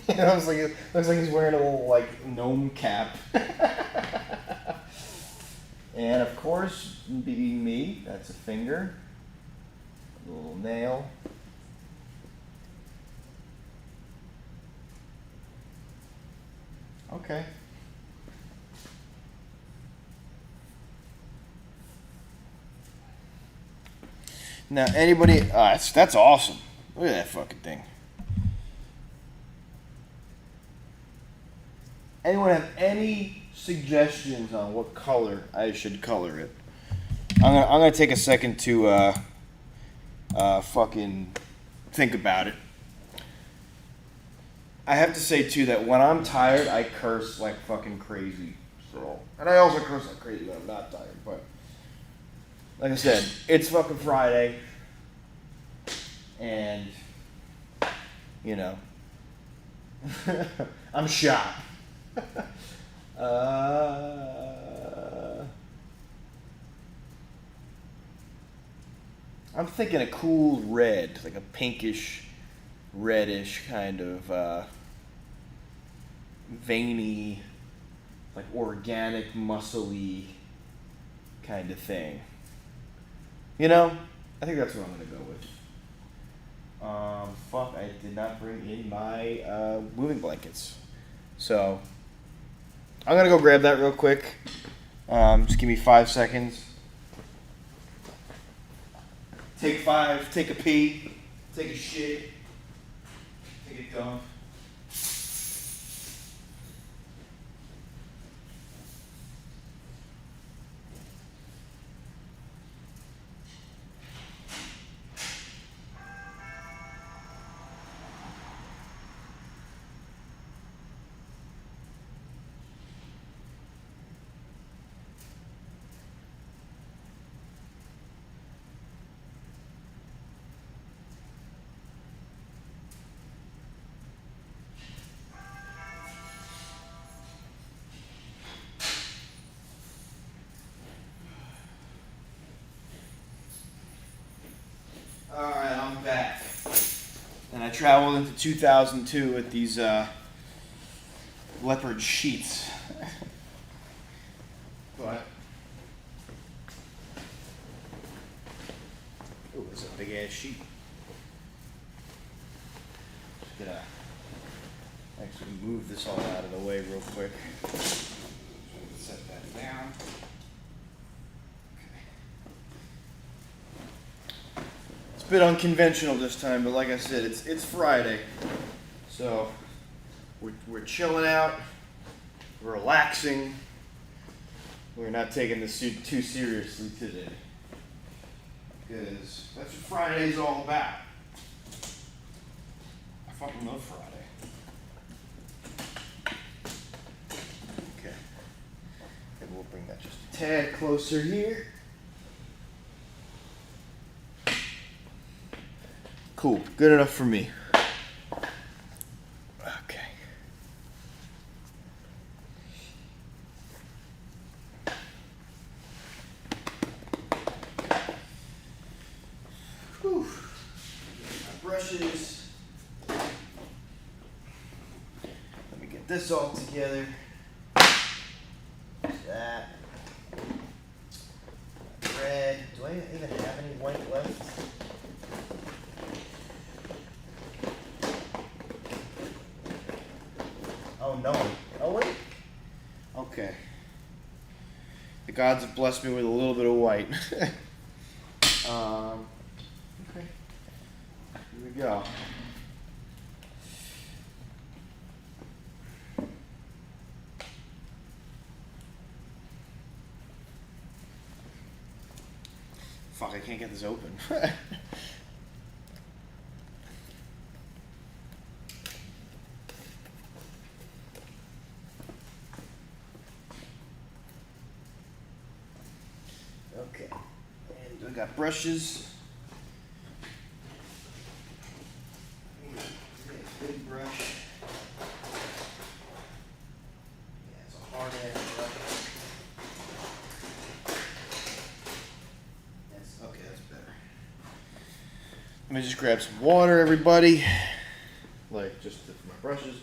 It looks like he's wearing a little like gnome cap. And of course, being me, that's a finger, a little nail. Okay. Now, anybody, that's awesome. Look at that fucking thing. Anyone have any suggestions on what color I should color it? I'm gonna take a second to fucking think about it. I have to say too that when I'm tired, I curse like fucking crazy. So, and I also curse like crazy when I'm not tired. But like I said, it's fucking Friday, and you know, I'm shot. I'm thinking a cool red, like a pinkish, reddish kind of veiny, like organic, muscly kind of thing. You know, I think that's what I'm gonna go with. Fuck, I did not bring in my moving blankets, so I'm gonna go grab that real quick. Just give me 5 seconds. Take 5, take a pee, take a shit, take a dump. Alright, I'm back. And I traveled into 2002 with these leopard sheets. But, ooh, it's a big ass sheet. Just gonna actually move this all out of the way real quick. Set that down. a bit unconventional this time, but like I said, it's Friday, so we're chilling out, we're relaxing. We're not taking this too seriously today, because that's what Friday's all about. I fucking love Friday. Okay, and we'll bring that just a tad closer here. Cool, good enough for me. Okay. Whew. My brushes. Let me get this all together. That. Red. Do I even have any white left? Oh no. Oh wait. Okay. The gods have blessed me with a little bit of white. Okay. Here we go. Fuck, I can't get this open. Okay, and we got brushes. Big brush. Yeah, it's a hard edge brush. Okay, that's better. Let me just grab some water, everybody. Like, just for my brushes.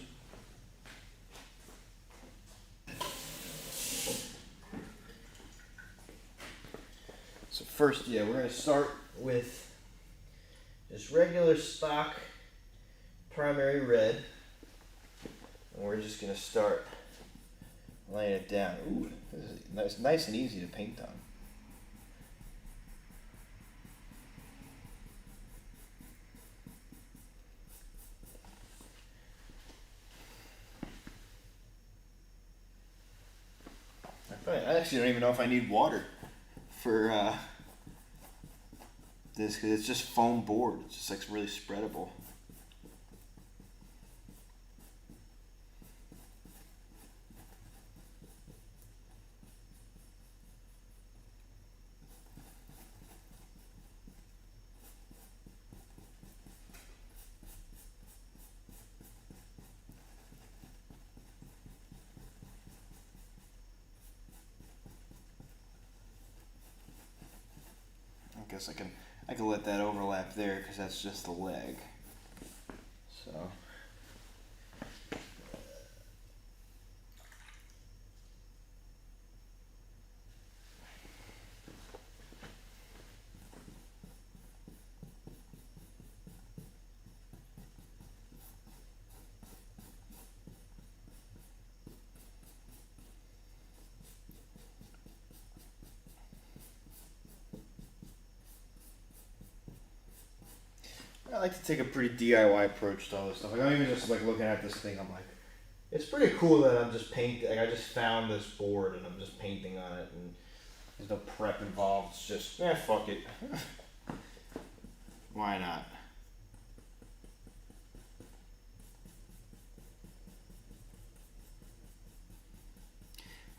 So first, we're going to start with just regular stock primary red. And we're just going to start laying it down. Ooh, this is nice and easy to paint on. I actually don't even know if I need water for this, because it's just foam board. It's just like really spreadable. I guess I can let that overlap there because that's just the leg. So I like to take a pretty DIY approach to all this stuff. Like, I'm even just like looking at this thing, I'm like, it's pretty cool that I'm just painting. Like, I just found this board and I'm just painting on it, and there's no prep involved. It's just, fuck it. Why not?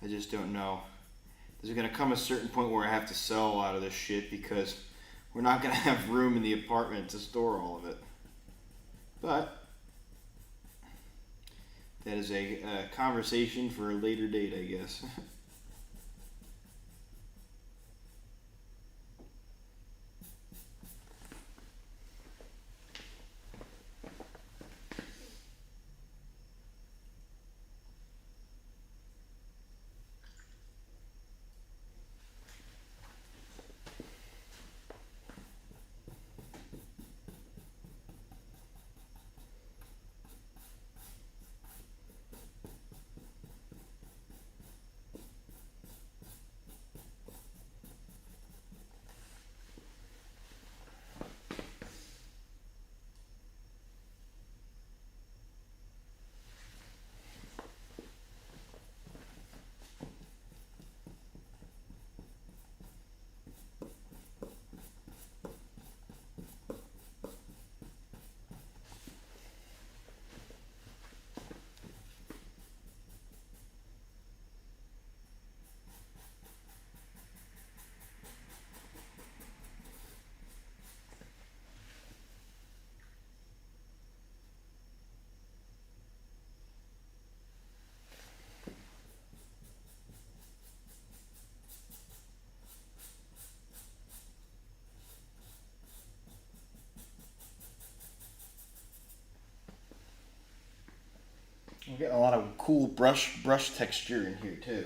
I just don't know. There's gonna come a certain point where I have to sell a lot of this shit because we're not gonna have room in the apartment to store all of it. But that is a conversation for a later date, I guess. cool brush texture in here too.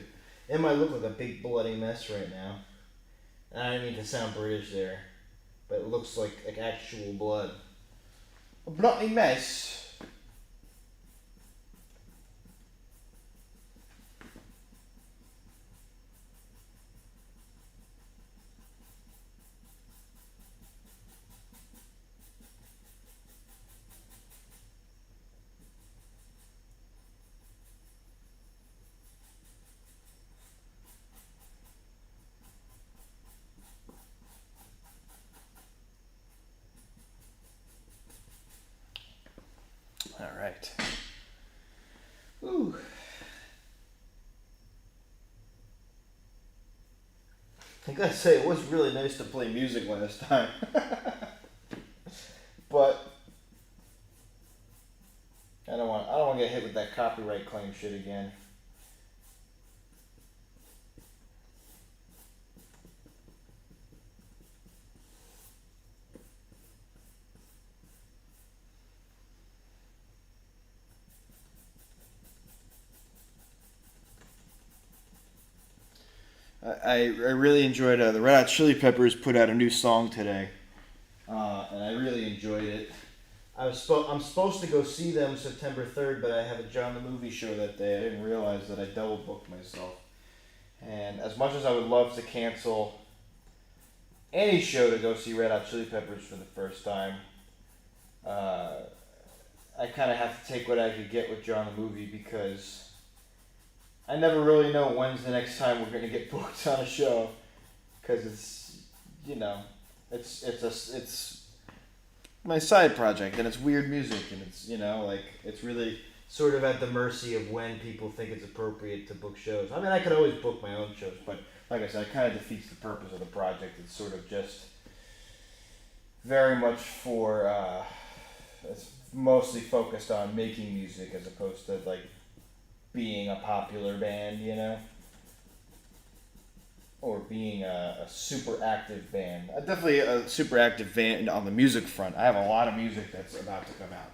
It might look like a big bloody mess right now. I don't mean to sound British there, but it looks like actual blood. A bloody mess. All right. Ooh. I gotta say, it was really nice to play music last time. But I don't want to get hit with that copyright claim shit again. I really enjoyed the Red Hot Chili Peppers put out a new song today, and I really enjoyed it. I'm supposed to go see them September 3rd, but I have a John the Movie show that day. I didn't realize that I double booked myself. And as much as I would love to cancel any show to go see Red Hot Chili Peppers for the first time, I kind of have to take what I could get with John the Movie because I never really know when's the next time we're gonna get booked on a show, because it's it's my side project and it's weird music and it's it's really sort of at the mercy of when people think it's appropriate to book shows. I mean, I could always book my own shows, but like I said, it kind of defeats the purpose of the project. It's sort of just very much for it's mostly focused on making music as opposed to being a popular band, or being a super active band. Definitely a super active band on the music front. I have a lot of music that's about to come out,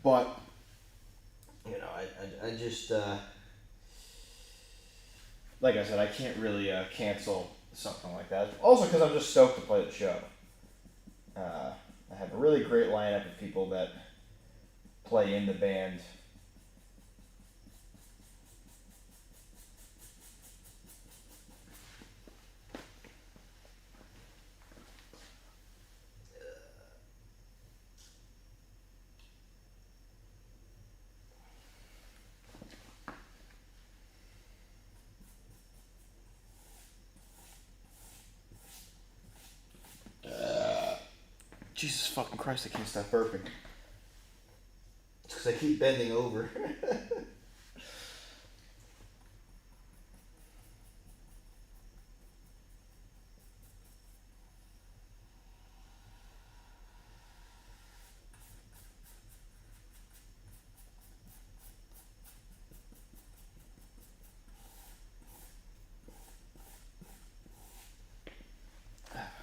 but I just like I said, I can't really cancel something like that. Also, because I'm just stoked to play the show. I have a really great lineup of people that play in the band. Jesus fucking Christ, I can't stop burping. It's because I keep bending over.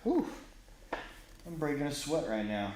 Whew. I'm breaking a sweat right now.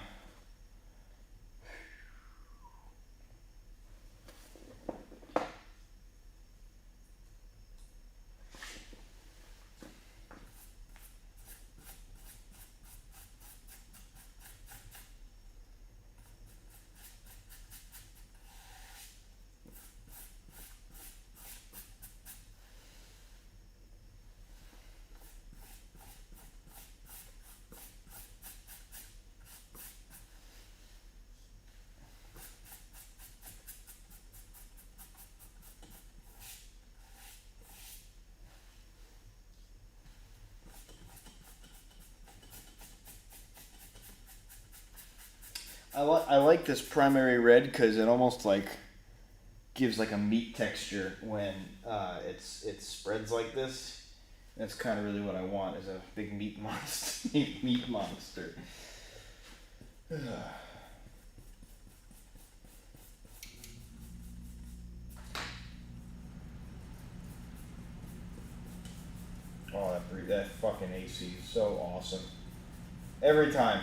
I like this primary red because it almost gives a meat texture when it spreads like this. That's kind of really what I want, is a big meat monster. meat monster. Oh, that fucking AC is so awesome. Every time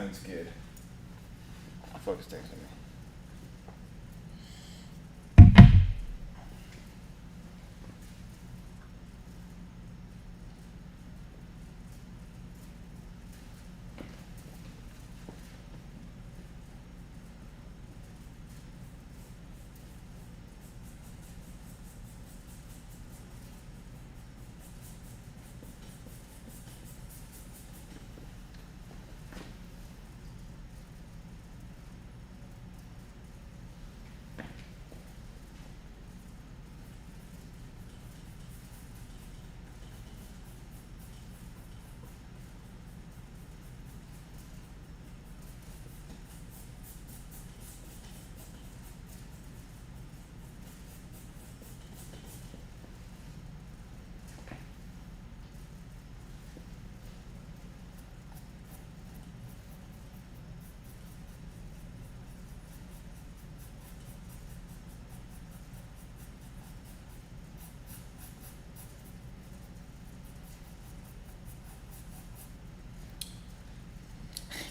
it's good. Focus texting me.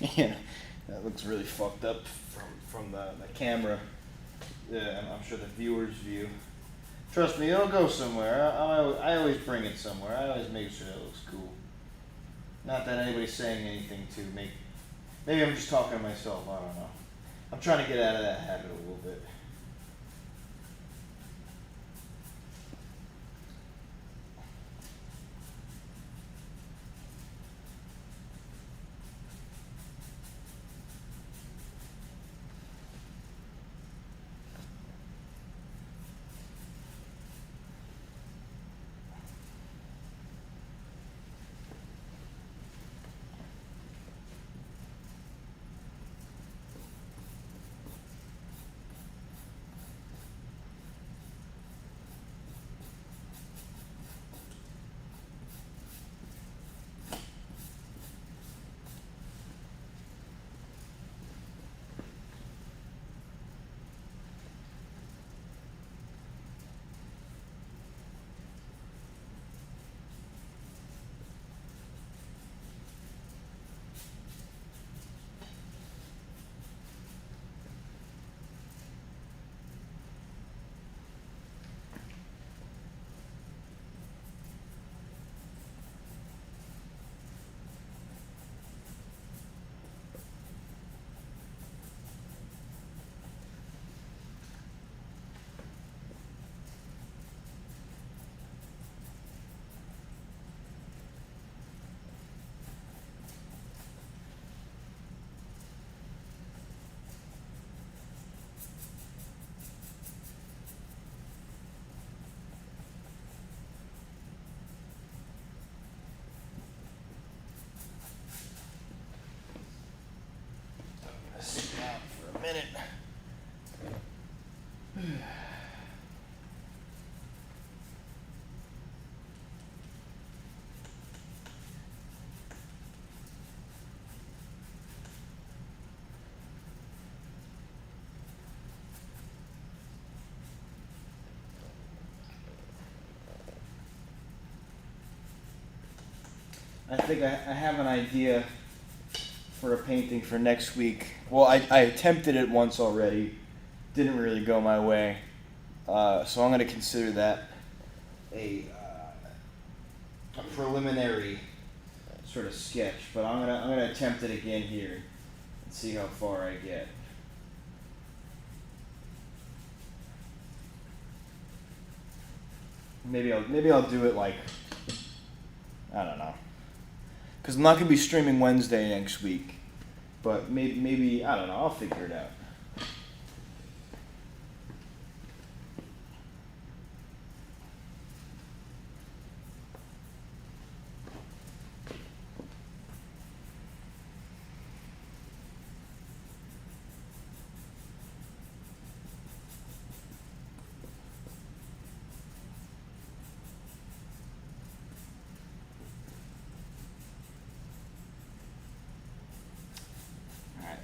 Yeah, that looks really fucked up from the camera. Yeah, I'm sure the viewers view. Trust me, it'll go somewhere. I always bring it somewhere. I always make sure it looks cool. Not that anybody's saying anything to make. Maybe I'm just talking to myself. I don't know. I'm trying to get out of that habit a little bit. Sit down for a minute. I think I have an idea for a painting for next week. Well, I attempted it once already. Didn't really go my way. So I'm going to consider that a preliminary sort of sketch. But I'm gonna attempt it again here and see how far I get. Maybe I'll do it like, I don't know. Because I'm not going to be streaming Wednesday next week. But maybe, I don't know, I'll figure it out.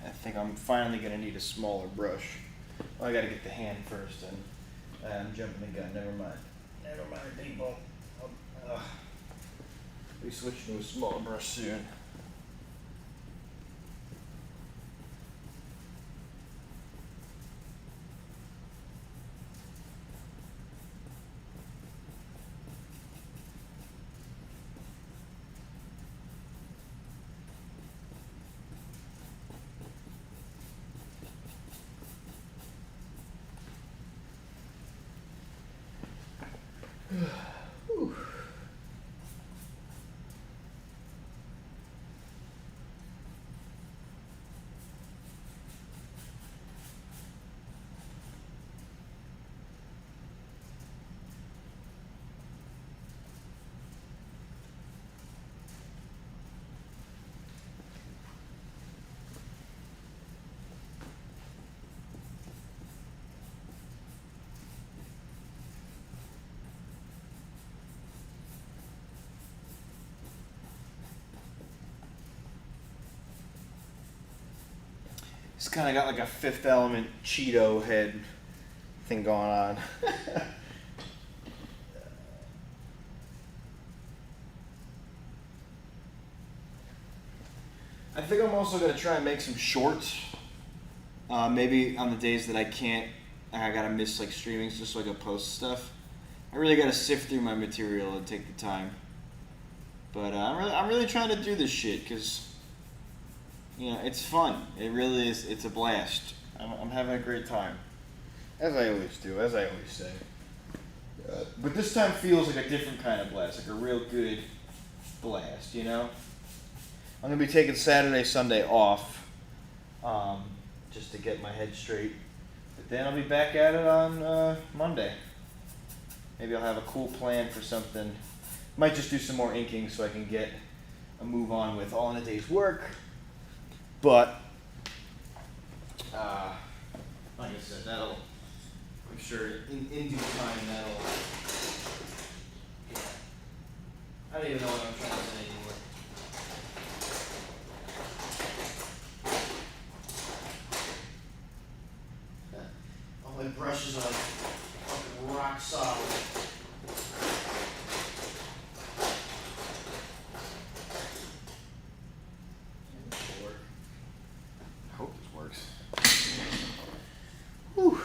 I think I'm finally going to need a smaller brush. Well, I got to get the hand first, and I'm jumping the gun. Never mind, people. I'll be switching to a smaller brush soon. Whew. It's kind of got like a Fifth Element Cheeto head thing going on. I think I'm also gonna try and make some shorts. Maybe on the days that I can't, I gotta miss like streamings just so I can post stuff. I really gotta sift through my material and take the time. But I'm really trying to do this shit because, you know, it's fun. It really is. It's a blast. I'm having a great time, as I always do, as I always say. But this time feels like a different kind of blast, like a real good blast. You know, I'm gonna be taking Saturday, Sunday off, just to get my head straight. But then I'll be back at it on Monday. Maybe I'll have a cool plan for something. Might just do some more inking so I can get a move on with all in a day's work. But, like I said, I'm sure in due time that'll, yeah. I don't even know what I'm trying to say anymore. All my brushes are like fucking rock solid. I hope this works. Whew.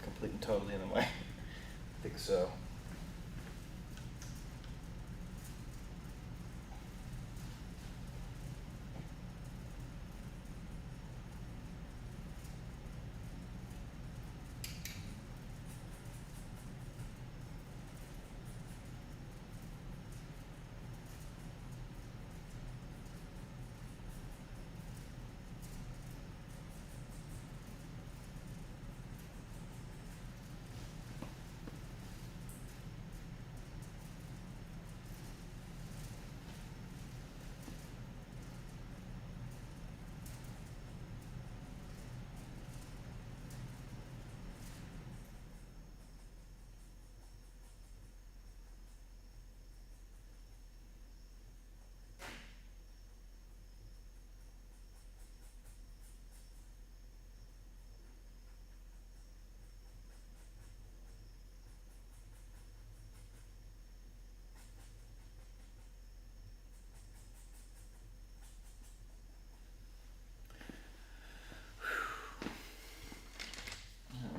Complete and totally in the way. I think so.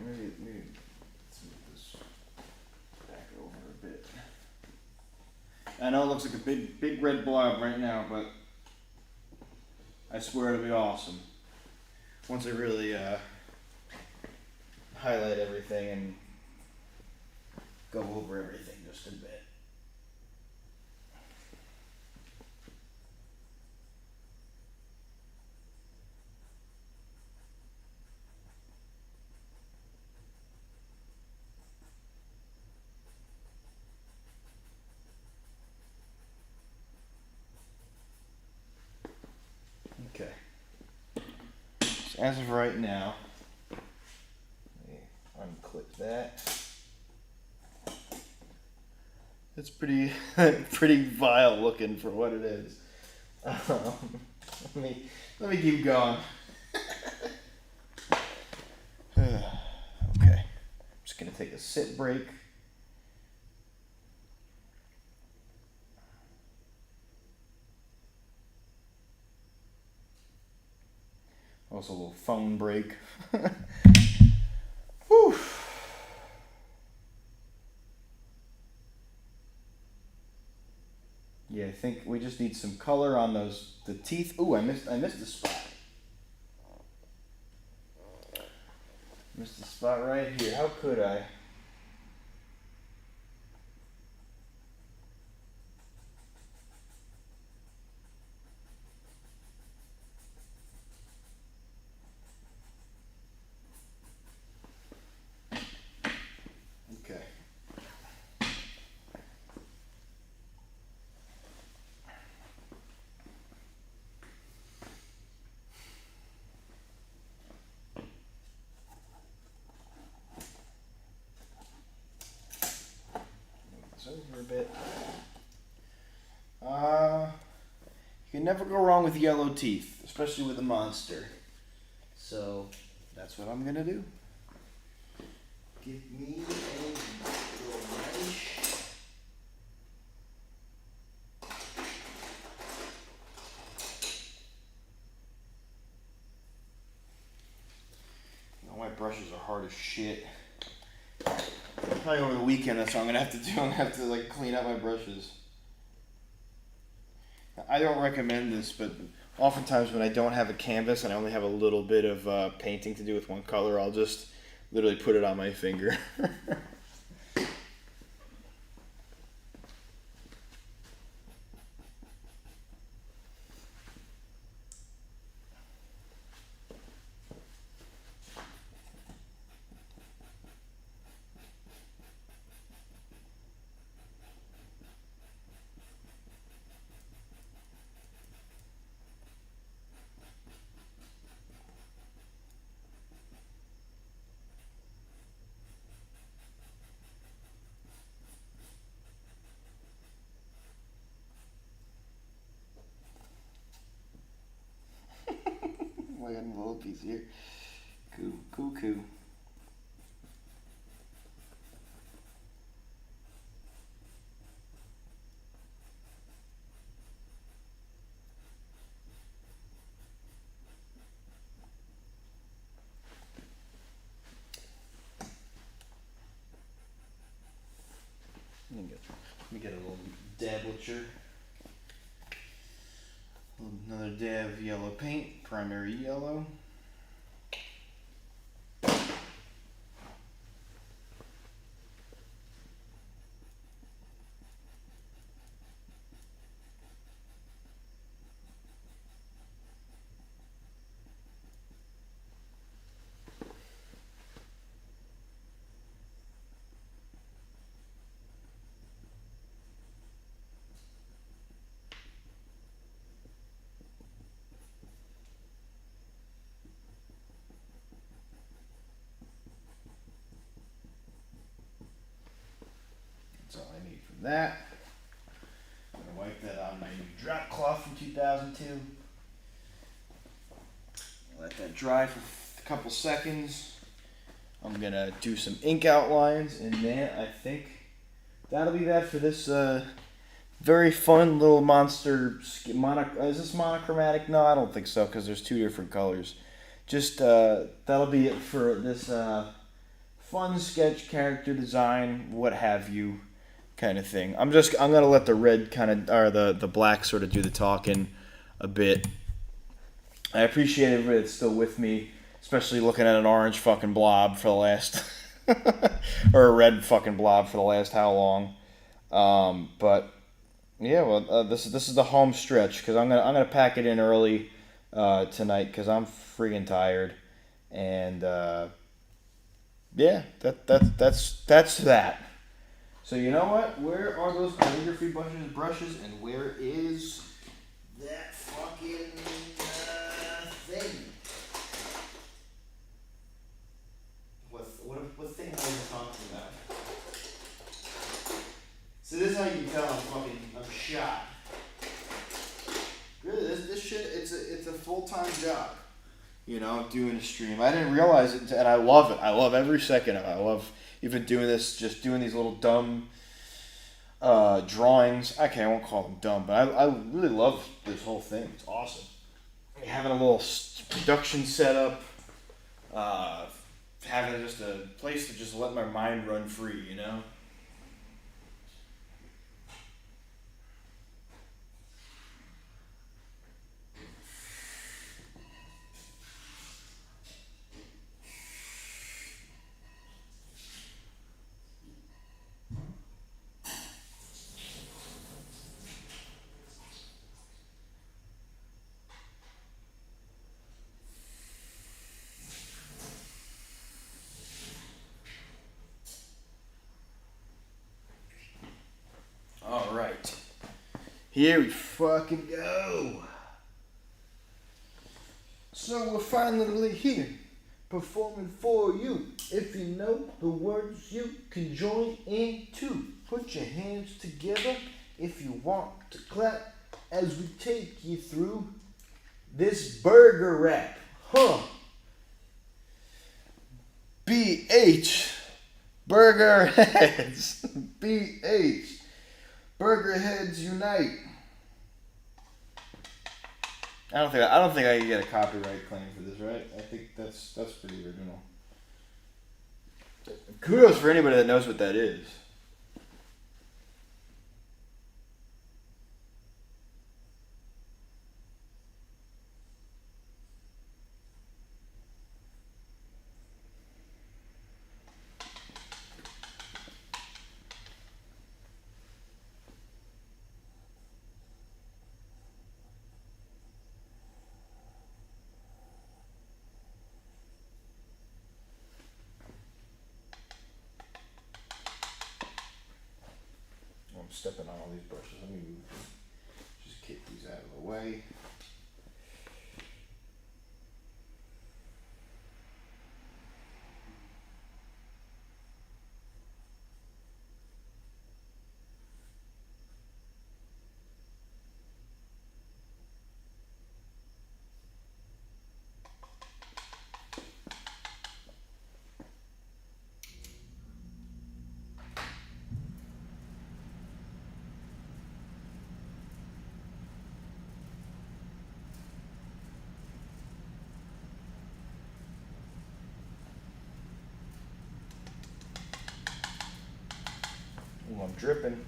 Maybe let's move this back over a bit. I know it looks like a big red blob right now, but I swear it'll be awesome once I really highlight everything and go over everything just a bit. Okay. So as of right now, let me unclip that. It's pretty pretty vile looking for what it is. Let me keep going. Okay. I'm just gonna take a sit break. Also a little phone break. Whew. Yeah, I think we just need some color on the teeth. Ooh, I missed a spot. Missed the spot right here. How could I? Okay. Move this over a bit. You can never go wrong with yellow teeth, especially with a monster. So that's what I'm gonna do. Give me a little relish. My brushes are hard as shit. Probably over the weekend that's what I'm gonna have to do. I'm gonna have to like clean up my brushes. I don't recommend this, but oftentimes when I don't have a canvas and I only have a little bit of painting to do with one color, I'll just literally put it on my finger. I got a little piece here. Cool. Let me get a little dablature. Another dab of yellow paint, primary yellow. That's all I need from that. I'm gonna wipe that on my new drop cloth from 2002. Let that dry for a couple seconds. I'm gonna do some ink outlines, and then I think that'll be that for this very fun little monster. Is this monochromatic? No, I don't think so, because there's two different colors. Just that'll be it for this fun sketch, character design, what have you, kind of thing. I'm gonna let the red or the black sort of do the talking a bit. I appreciate everybody that's still with me, especially looking at an orange fucking blob for the last or a red fucking blob for the last how long. But yeah, well, this is the home stretch, because I'm gonna pack it in early tonight, because I'm freaking tired, and yeah, that's that. So you know what? Where are those calligraphy brushes, and where is that fucking thing? What thing are you talking about? So this is how you can tell I'm shot. Really, this shit, it's a full-time job. You know, doing a stream. I didn't realize it, and I love it. I love every second of it. I love even doing this, just doing these little dumb drawings. Okay, I won't call them dumb, but I really love this whole thing. It's awesome. Having a little production setup, having just a place to just let my mind run free, you know? Here we fucking go. So we're finally here, performing for you. If you know the words, you can join in too. Put your hands together if you want to clap as we take you through this burger rap. BH, burger heads. BH, burger heads unite. I don't think I can get a copyright claim for this, right? I think that's pretty original. Kudos for anybody that knows what that is. I'm stepping on all these brushes. Let me move them. Just kick these out of the way. Ooh, I'm dripping.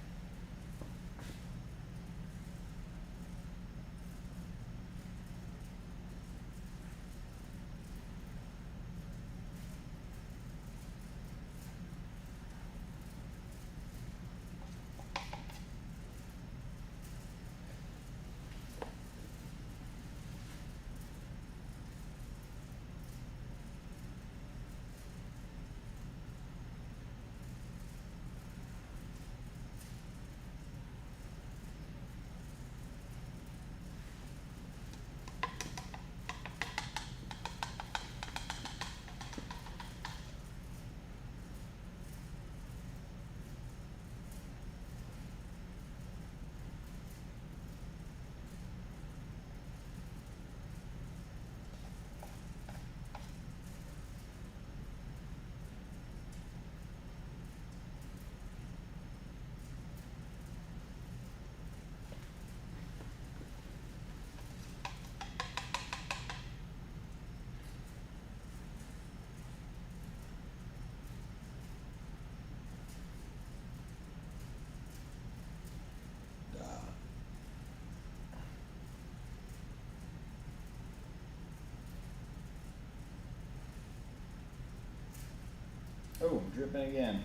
Oh, I'm dripping again.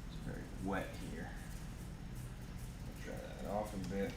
It's very wet here. I'll dry that off a bit.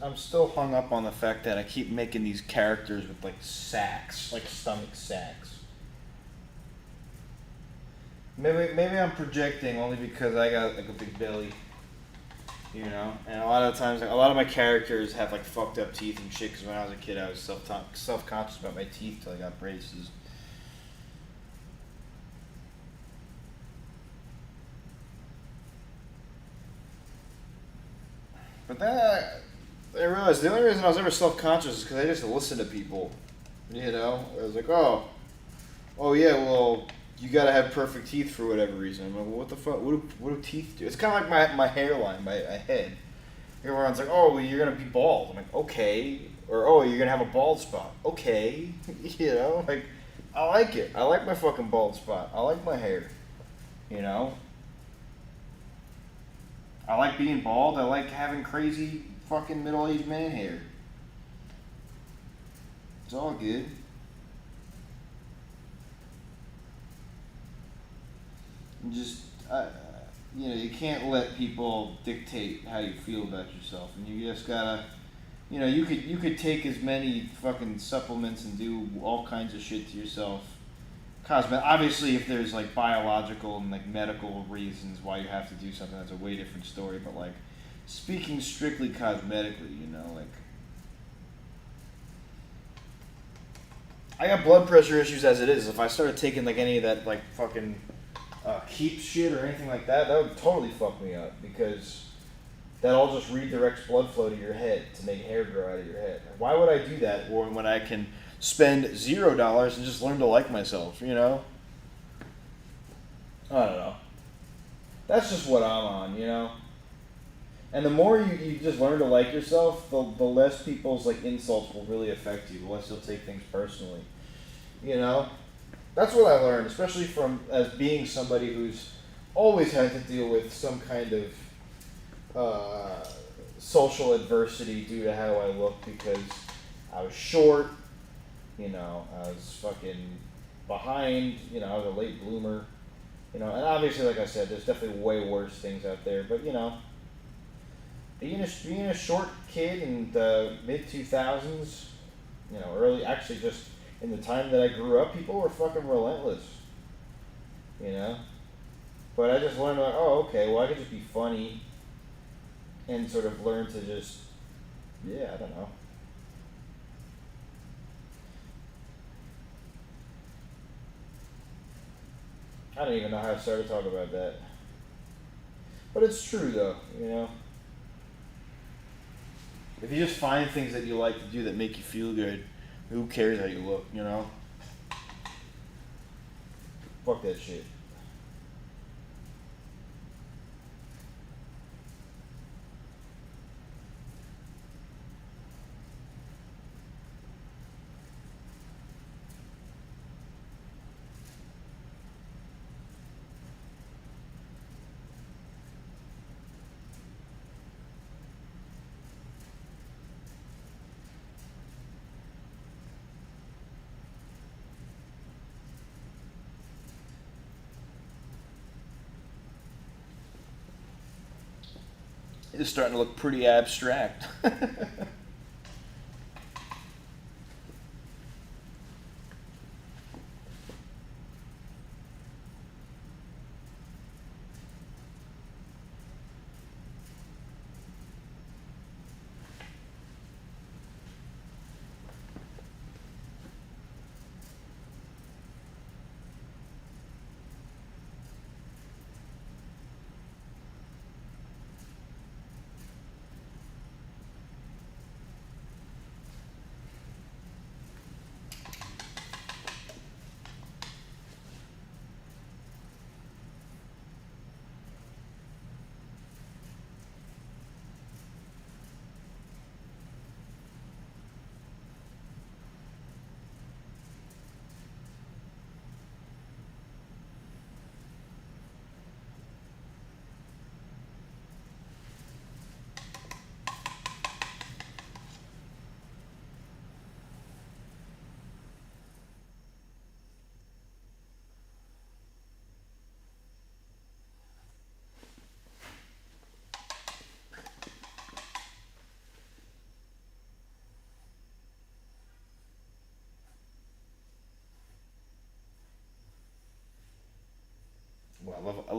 I'm still hung up on the fact that I keep making these characters with like sacks, like stomach sacks. Maybe I'm projecting only because I got like a big belly, you know. And a lot of times, like, a lot of my characters have like fucked up teeth and shit. Because when I was a kid, I was self conscious about my teeth till I got braces. But then I realized the only reason I was ever self conscious is because I just listened to people. You know, I was like, oh yeah, well, you gotta have perfect teeth for whatever reason. I'm like, well, what the fuck? What do teeth do? It's kind of like my hairline, my head. Everyone's like, oh, well, you're gonna be bald. I'm like, okay. Or, oh, you're gonna have a bald spot. Okay. You know, like, I like it. I like my fucking bald spot. I like my hair. You know? I like being bald. I like having crazy fucking middle-aged man hair. It's all good. And just, you know, you can't let people dictate how you feel about yourself, and you just gotta, you know, you could take as many fucking supplements and do all kinds of shit to yourself. Obviously, if there's like biological and like medical reasons why you have to do something, that's a way different story. But like, speaking strictly cosmetically, you know, like, I got blood pressure issues as it is. If I started taking like any of that like fucking keep shit or anything like that, that would totally fuck me up because that all just redirects blood flow to your head to make hair grow out of your head. Why would I do that when I can spend $0 and just learn to like myself, you know? I don't know. That's just what I'm on, you know? And the more you just learn to like yourself, the less people's like insults will really affect you, the less you'll take things personally. You know? That's what I learned, especially from as being somebody who's always had to deal with some kind of social adversity due to how I look because I was short, you know, I was fucking behind, you know, I was a late bloomer, you know, and obviously, like I said, there's definitely way worse things out there, but, you know, being a short kid in the mid-2000s, you know, actually just in the time that I grew up, people were fucking relentless, you know, but I just learned, like, oh, okay, well, I could just be funny and sort of learn to just, yeah, I don't know. I don't even know how to start to talk about that. But it's true, though, you know. If you just find things that you like to do that make you feel good, who cares how you look, you know? Fuck that shit. It's starting to look pretty abstract.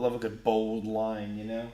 love a good bold line, you know?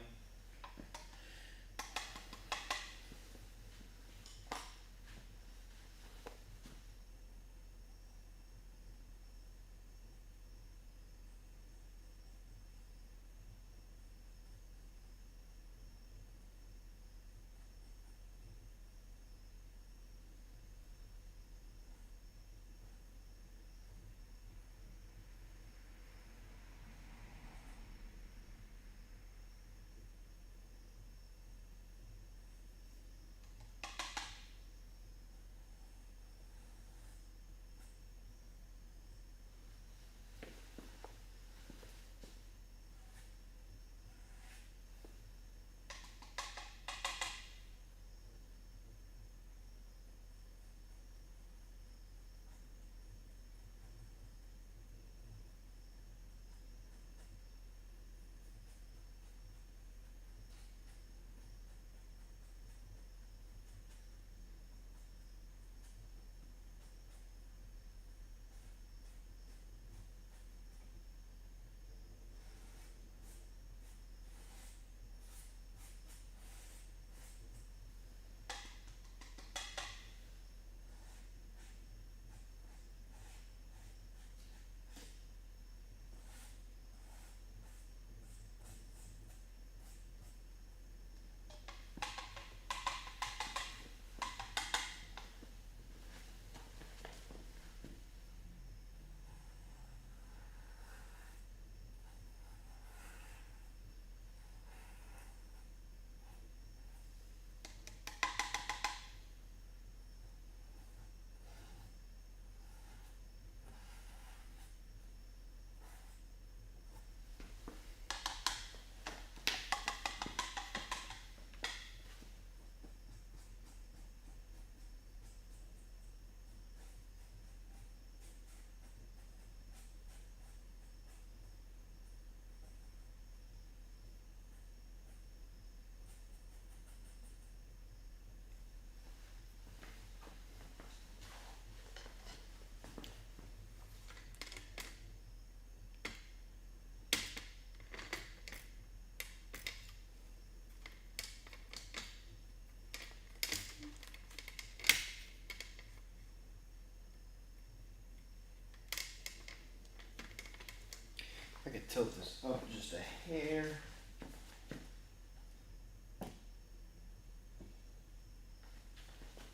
I could tilt this up just a hair.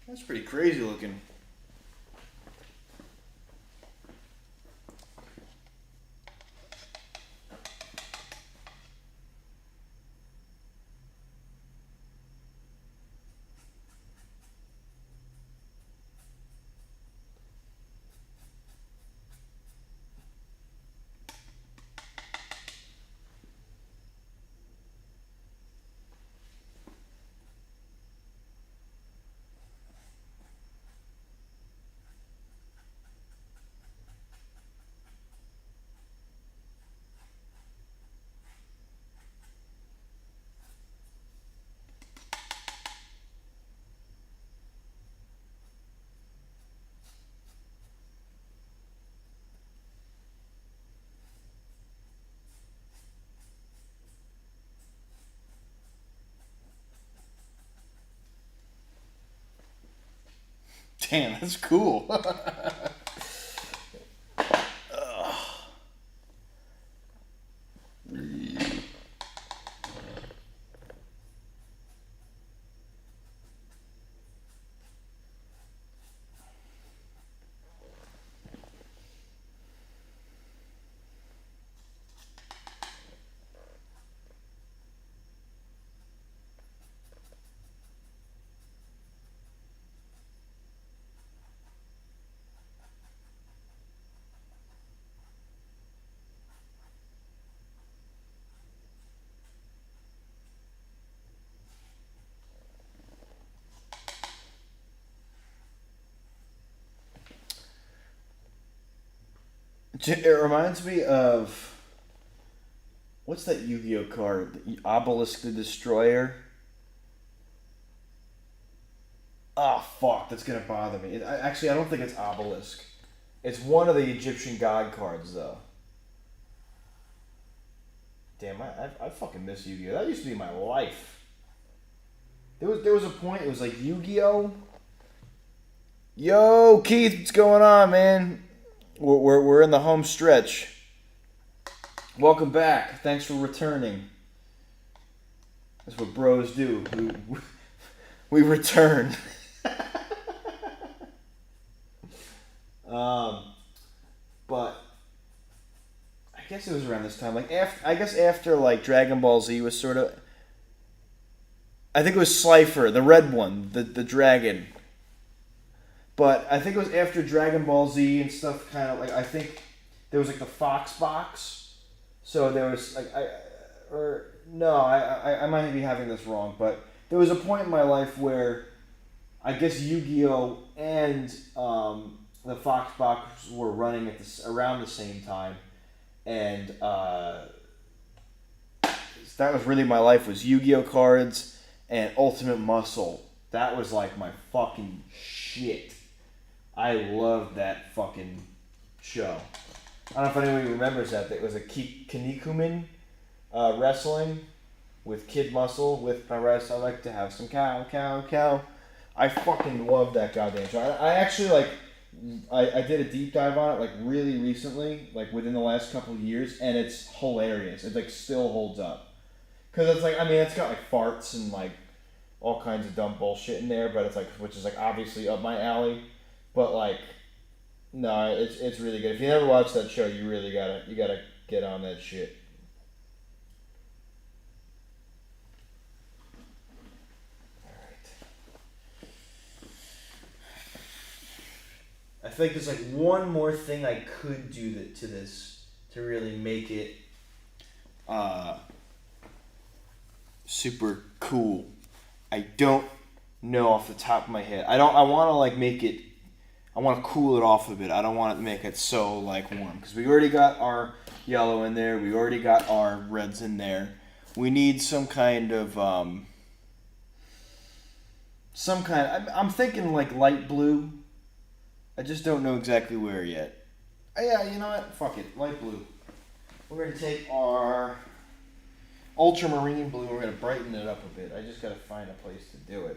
That's pretty crazy looking. Damn, that's cool. It reminds me of what's that Yu-Gi-Oh card? The Obelisk the Destroyer. Ah, fuck, that's gonna bother me. Actually, I don't think it's Obelisk. It's one of the Egyptian god cards, though. Damn, I fucking miss Yu-Gi-Oh. That used to be my life. There was a point. It was like Yu-Gi-Oh. Yo, Keith, what's going on, man? We're in the home stretch. Welcome back. Thanks for returning. That's what bros do. We return. But I guess it was around this time. Like after like Dragon Ball Z was sort of. I think it was Slifer, the red one, the dragon. But I think it was after Dragon Ball Z and stuff. Kind of like I think there was like the Fox box. So there was like I might be having this wrong, but there was a point in my life where I guess Yu-Gi-Oh and the Fox box were running at around the same time, and that was really my life, was Yu-Gi-Oh cards and Ultimate Muscle. That was like my fucking shit. I loved that fucking show. I don't know if anybody remembers that. It was a Kinnikuman wrestling with Kid Muscle with my rest. I like to have some cow. I fucking love that goddamn show. I actually like. I did a deep dive on it like really recently, like within the last couple of years, and it's hilarious. It like still holds up, because it's like, I mean, it's got like farts and like all kinds of dumb bullshit in there, but it's like, which is like obviously up my alley, but like no, it's really good. If you never watched that show, you really gotta get on that shit. I feel like there's like one more thing I could do to this to really make it super cool. I don't know off the top of my head. I want to like make it. I want to cool it off a bit. I don't want to make it so like warm, because we already got our yellow in there. We already got our reds in there. We need some kind of I'm thinking like light blue. I just don't know exactly where yet. Yeah, you know what? Fuck it. Light blue. We're going to take our ultramarine blue. We're going to brighten it up a bit. I just got to find a place to do it.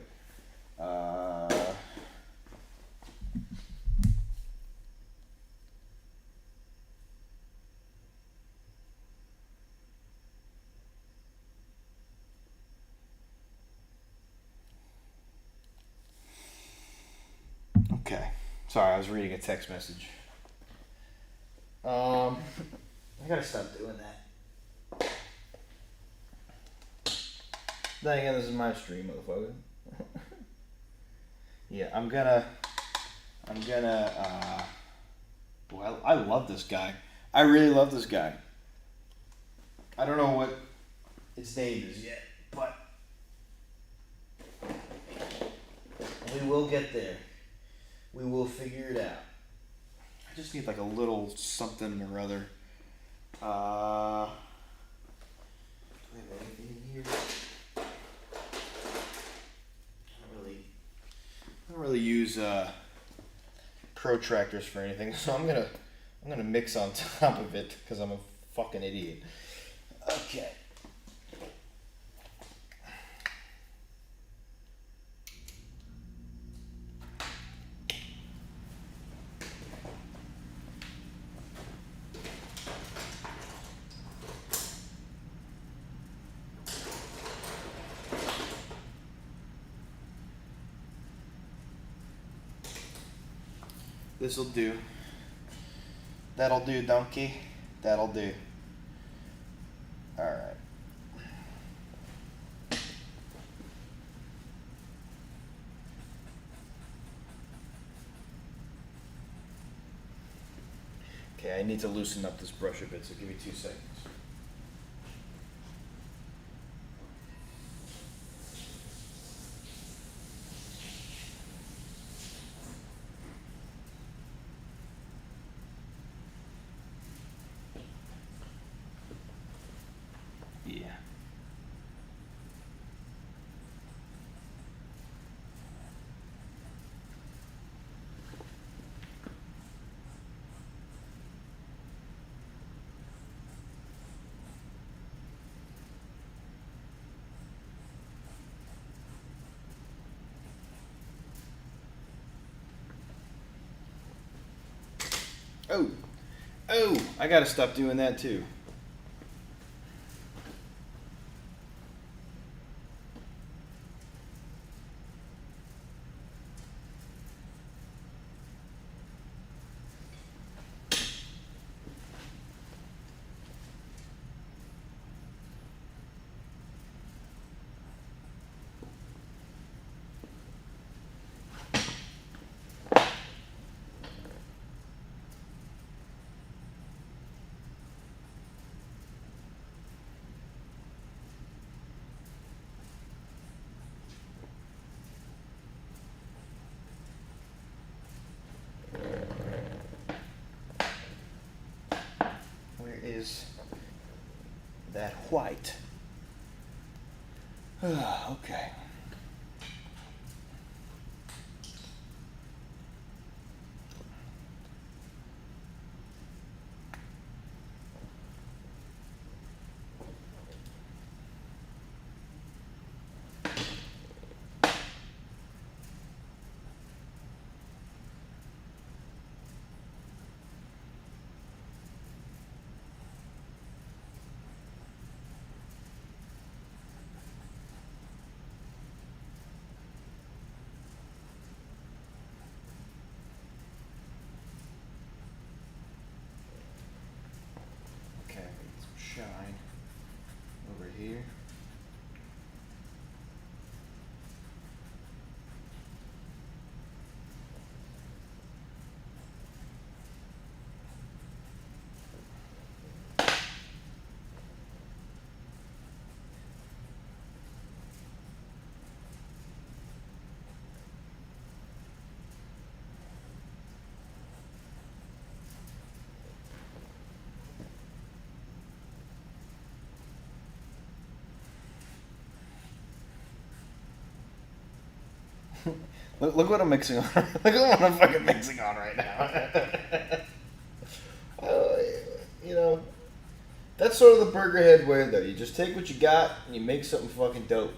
Okay. Sorry, I was reading a text message. I gotta stop doing that. Then again, this is my stream, motherfucker. Yeah, I'm gonna. Well, I love this guy. I really love this guy. I don't know what his name is yet, but we will get there. We will figure it out. I just need like a little something or other. Do I have anything in here? I don't really use protractors for anything, so I'm gonna mix on top of it because I'm a fucking idiot. Okay. This'll do. That'll do, donkey. That'll do. Alright. Okay, I need to loosen up this brush a bit, so give me 2 seconds. Yeah. Oh, oh! I gotta stop doing that too. Where is that white? Okay. Okay, get some shine over here. Look what I'm mixing on. Look at what I'm fucking mixing on right now. You know, that's sort of the burger head way, though. You just take what you got and you make something fucking dope.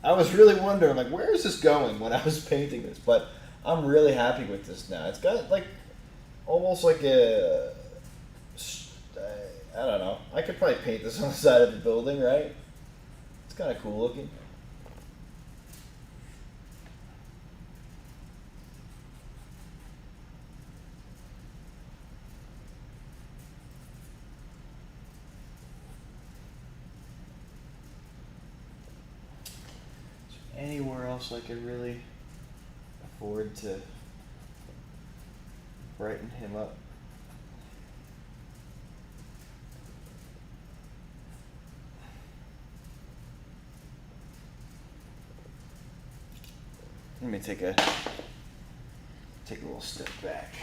I was really wondering, like, where is this going when I was painting this? But I'm really happy with this now. It's got, like, almost like a... I don't know. I could probably paint this on the side of the building, right? It's kind of cool looking. Anywhere else I could really afford to brighten him up? Let me take a little step back.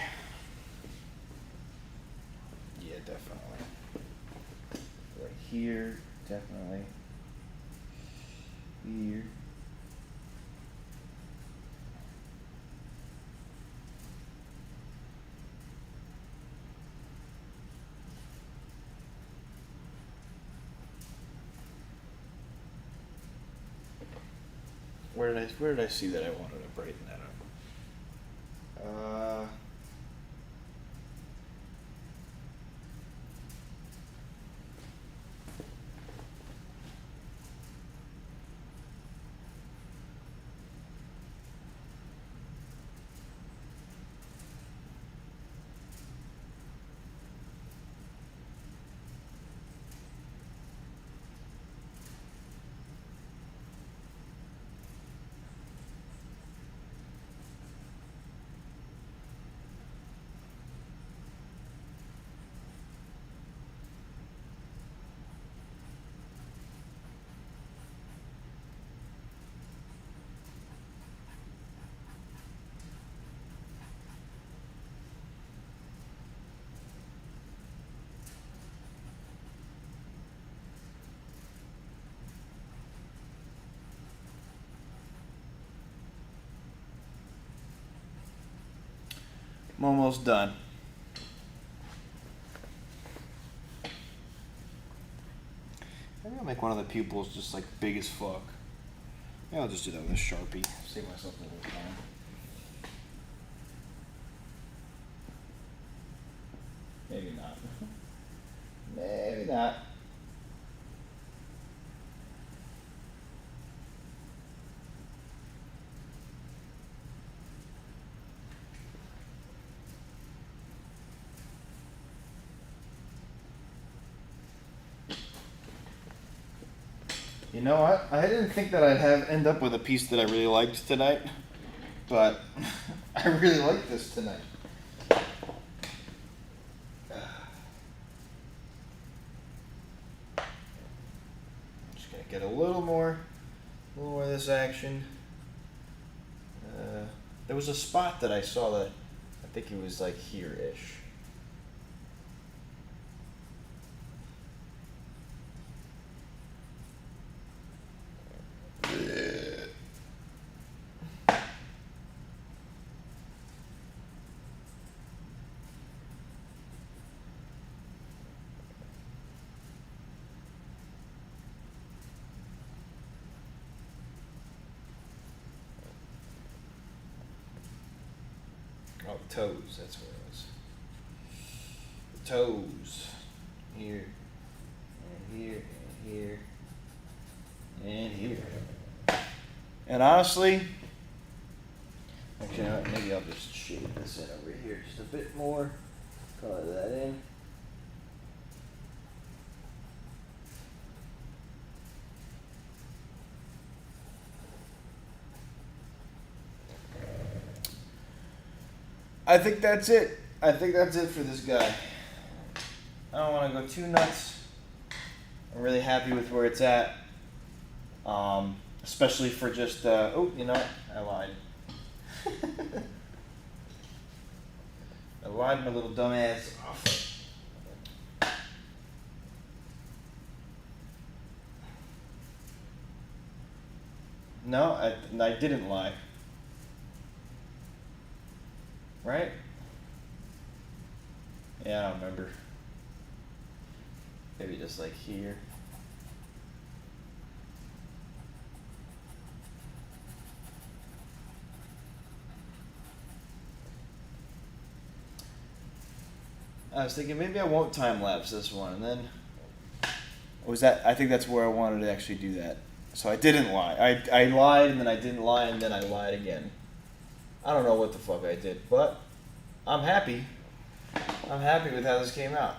Yeah, definitely. Right here, definitely. Here. Where did I see that I wanted to brighten that up? I'm almost done. Maybe I'll make one of the pupils just like big as fuck. Maybe I'll just do that with a Sharpie. Save myself a little time. Maybe not. Maybe not. You know what? I didn't think that I'd end up with a piece that I really liked tonight, but I really like this tonight. I'm just gonna get a little more of this action. There was a spot that I saw that I think it was like here-ish. Oh, toes, that's what it was. The toes. Here, and here, and here, and here. And honestly, actually, maybe I'll just shade this in over here just a bit more. Color that in. I think that's it. I think that's it for this guy. I don't want to go too nuts. I'm really happy with where it's at. Especially for just, oh, you know what? I lied. I lied my little dumb ass off. No, I didn't lie. Right? Yeah, I don't remember. Maybe just like here. I was thinking maybe I won't time lapse this one, and then I think that's where I wanted to actually do that. So I didn't lie. I lied, and then I didn't lie, and then I lied again. I don't know what the fuck I did, but I'm happy. I'm happy with how this came out.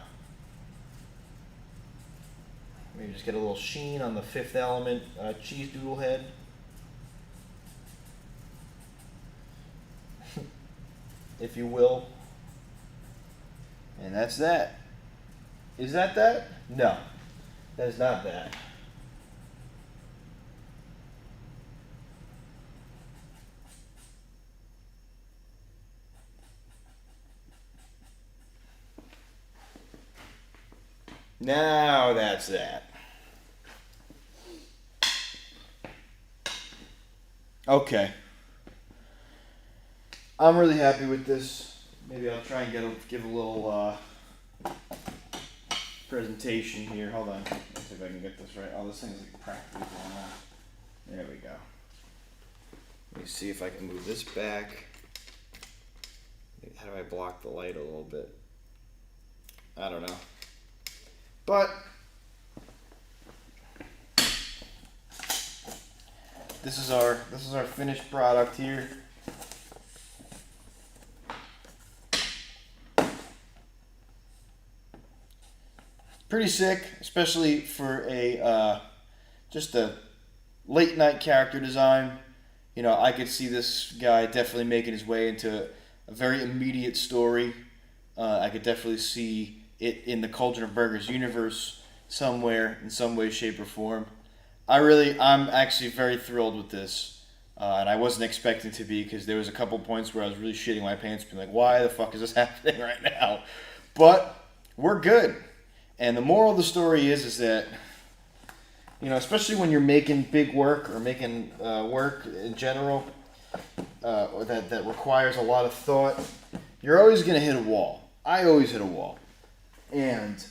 Maybe just get a little sheen on the Fifth Element cheese doodle head. If you will. And that's that. Is that that? No. That is not that. Now that's that. Okay. I'm really happy with this. Maybe I'll try and give a little presentation here. Hold on. Let's see if I can get this right. Oh, this thing is like practically going on. There we go. Let me see if I can move this back. How do I block the light a little bit? I don't know. But this is our finished product here. Pretty sick, especially for a just a late night character design. You know, I could see this guy definitely making his way into a very immediate story. I could definitely see it in the Cauldron of Burgers universe somewhere, in some way, shape, or form. I'm actually very thrilled with this, and I wasn't expecting to be, because there was a couple points where I was really shitting my pants, being like, why the fuck is this happening right now? But we're good. And the moral of the story is that, you know, especially when you're making big work or making work in general, or that requires a lot of thought, you're always going to hit a wall. I always hit a wall. And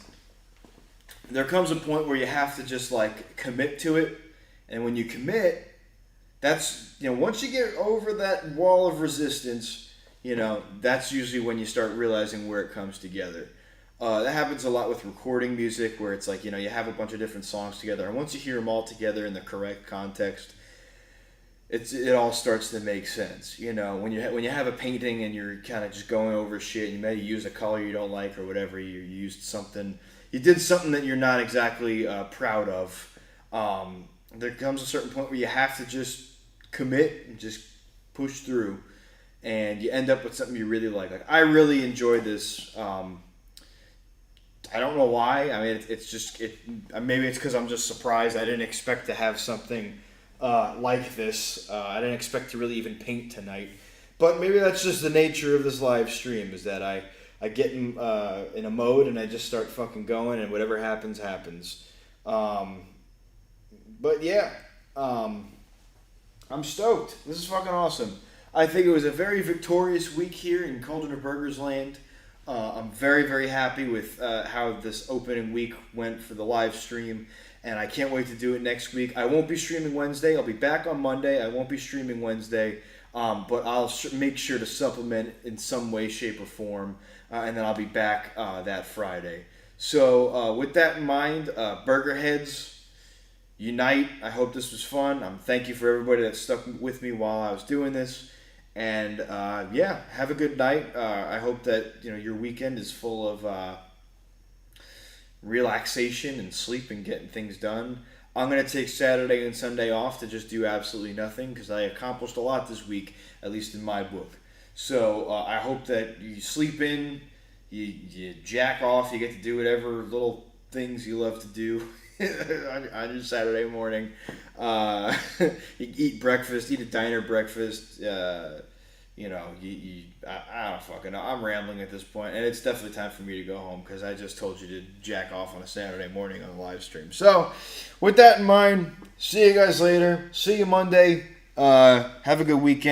there comes a point where you have to just like commit to it. And when you commit, that's, you know, once you get over that wall of resistance, you know, that's usually when you start realizing where it comes together. That happens a lot with recording music, where it's like, you have a bunch of different songs together, and once you hear them all together in the correct context, it all starts to make sense. When you have a painting and you're kind of just going over shit, and you may use a color you don't like or whatever, you did something that you're not exactly proud of. There comes a certain point where you have to just commit and just push through, and you end up with something you really like. Like, I really enjoyed this. I don't know why. I mean, it's just maybe it's because I'm just surprised. I didn't expect to have something like this. I didn't expect to really even paint tonight. But maybe that's just the nature of this live stream, is that I get in a mode and I just start fucking going, and whatever happens, happens. But yeah, I'm stoked. This is fucking awesome. I think it was a very victorious week here in Cold Burgers land. I'm very, very happy with how this opening week went for the live stream, and I can't wait to do it next week. I won't be streaming Wednesday. I'll be back on Monday. I won't be streaming Wednesday, but I'll make sure to supplement in some way, shape, or form, and then I'll be back that Friday. So with that in mind, Burger Heads, unite. I hope this was fun. Thank you for everybody that stuck with me while I was doing this. And yeah, have a good night. I hope that your weekend is full of relaxation and sleep and getting things done. I'm gonna take Saturday and Sunday off to just do absolutely nothing, because I accomplished a lot this week, at least in my book. So I hope that you sleep in, you jack off, you get to do whatever little things you love to do on your Saturday morning. You eat breakfast, eat a diner breakfast. I don't fucking know. I'm rambling at this point, and it's definitely time for me to go home, because I just told you to jack off on a Saturday morning on the live stream. So, with that in mind, see you guys later. See you Monday. Have a good weekend.